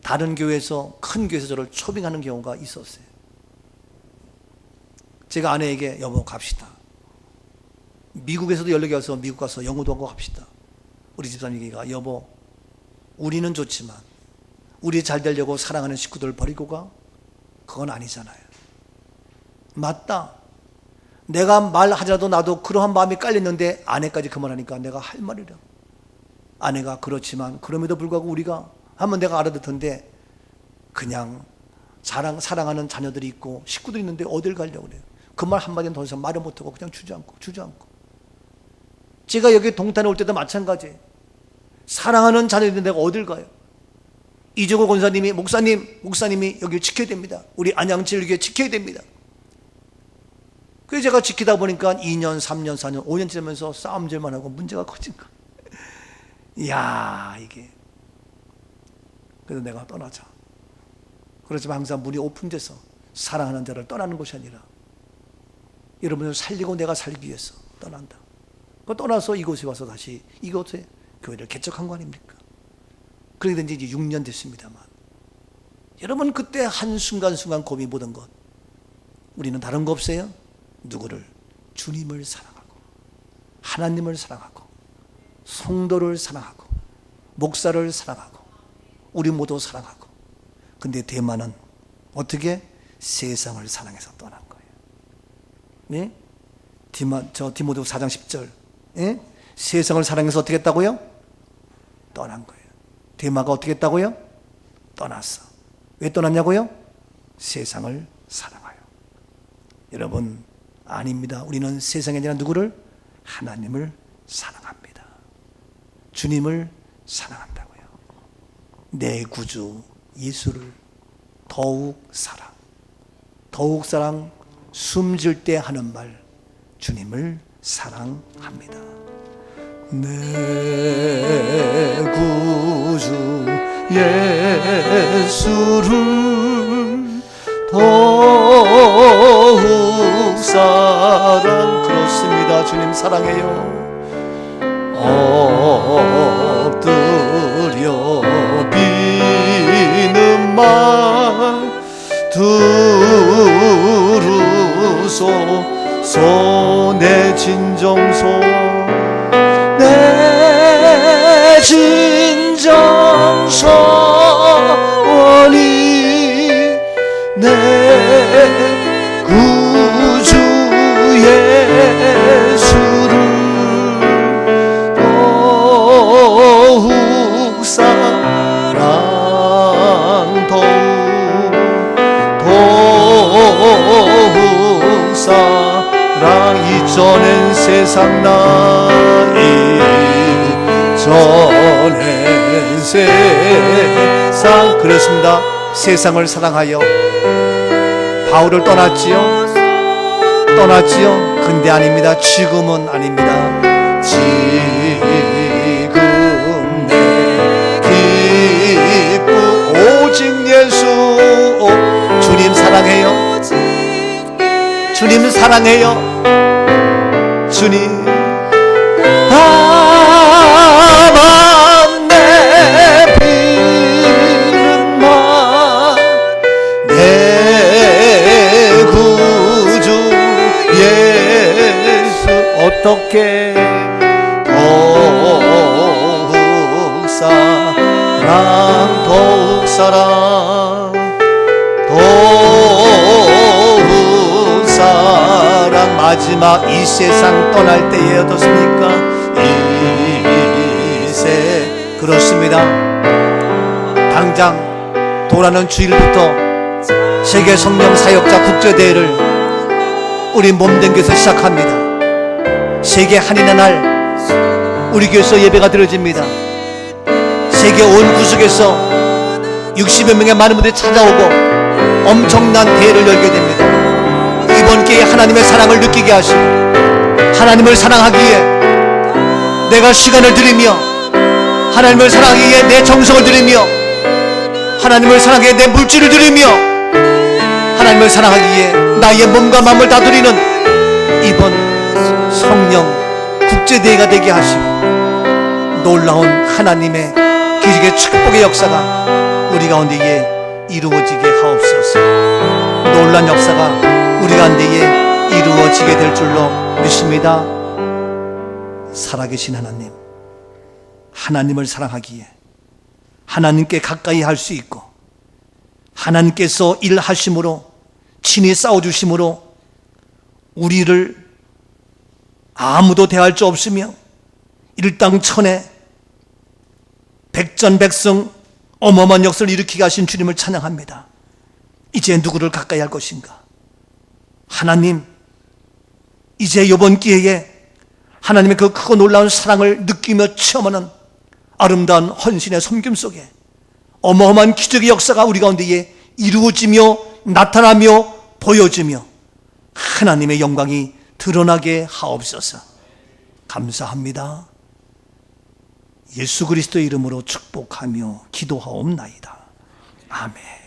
Speaker 1: 다른 교회에서, 큰 교회에서 저를 초빙하는 경우가 있었어요. 제가 아내에게 여보 갑시다. 미국에서도 연락이 와서 미국 가서 영어도 하고 갑시다. 우리 집사님이가 여보 우리는 좋지만 우리 잘 되려고 사랑하는 식구들 버리고 가? 그건 아니잖아요. 맞다. 내가 말하자도 나도 그러한 마음이 깔렸는데 아내까지 그 말하니까 내가 할 말이라. 아내가 그렇지만 그럼에도 불구하고 우리가 하면 내가 알아듣던데 그냥 사랑하는 자녀들이 있고 식구들이 있는데 어딜 가려고 그래요. 그 말 한마디는 더 이상 말을 못하고 그냥 주저앉고 제가 여기 동탄에 올 때도 마찬가지예요. 사랑하는 자녀들인데 내가 어딜 가요. 이종호 권사님이 목사님이 여기 지켜야 됩니다. 우리 안양제일교회 지켜야 됩니다. 그래서 제가 지키다 보니까 2년, 3년, 4년, 5년 지나면서 싸움질만 하고 문제가 커진 거야. 이야 이게. 그래서 내가 떠나자. 그렇지만 항상 문이 오픈돼서 사랑하는 자를 떠나는 것이 아니라 여러분을 살리고 내가 살기 위해서 떠난다. 그 떠나서 이곳에 와서 다시 이곳에 교회를 개척한 거 아닙니까? 그렇게 된 지 이제 6년 됐습니다만 여러분 그때 한순간순간 고민 모든 것 우리는 다른 거 없어요? 누구를? 주님을 사랑하고 하나님을 사랑하고 성도를 사랑하고 목사를 사랑하고 우리 모두 사랑하고 근데 대만은 어떻게? 세상을 사랑해서 떠난 거예요. 네? 디모데 4장 10절 예? 세상을 사랑해서 어떻게 했다고요? 떠난 거예요. 데마가 어떻게 했다고요? 떠났어. 왜 떠났냐고요? 세상을 사랑하여. 여러분 아닙니다. 우리는 세상에 아니라 누구를? 하나님을 사랑합니다. 주님을 사랑한다고요. 내 구주 예수를 더욱 사랑 숨질 때 하는 말 주님을 사랑합니다. 내 구주 예수를 더욱 사랑 그렇습니다. 주님 사랑해요. 엎드려 비는 말 두루소 내 진정소 내 진정소 원이 내 구주 예수를 더욱 사랑 더욱 사랑 이전엔 세상 이전엔 세상 그렇습니다. 세상을 사랑하여 바울을 떠났지요. 근데 아닙니다. 지금은 아닙니다. 지금 내 기쁨 오직 예수 주님 사랑해요. 주님 사랑해요. 주님 밤에 비는 말 내 구주 예수 어떻게 더욱 사랑 더욱 사랑 마지막 이 세상 떠날 때에 어떻습니까? 이세 그렇습니다. 당장 돌아오는 주일부터 세계 성령 사역자 국제대회를 우리 몸댕겨서 시작합니다. 세계 한인의 날 우리 교회에서 예배가 드려집니다. 세계 온 구석에서 60여 명의 많은 분들이 찾아오고 엄청난 대회를 열게 됩니다. 이번 기회에 하나님의 사랑을 느끼게 하시고 하나님을 사랑하기에 내가 시간을 들이며 하나님을 사랑하기에 내 정성을 들이며 하나님을 사랑하기에 내 물질을 들이며 하나님을 사랑하기에 나의 몸과 마음을 다스리는 이번 성령 국제대회가 되게 하시고 놀라운 하나님의 기적의 축복의 역사가 우리 가운데에 이루어지게 하옵소서. 놀란 역사가 우리 가운데에 이루어지게 될 줄로 믿습니다. 살아계신 하나님, 하나님을 사랑하기에 하나님께 가까이 할 수 있고 하나님께서 일하심으로 친히 싸워주심으로 우리를 아무도 대할 수 없으며 일당천에 백전백승 어마어마한 역사를 일으키게 하신 주님을 찬양합니다. 이제 누구를 가까이 할 것인가? 하나님, 이제 이번 기회에 하나님의 그 크고 놀라운 사랑을 느끼며 체험하는 아름다운 헌신의 섬김 속에 어마어마한 기적의 역사가 우리 가운데에 이루어지며 나타나며 보여지며 하나님의 영광이 드러나게 하옵소서. 감사합니다. 예수 그리스도의 이름으로 축복하며 기도하옵나이다. 아멘.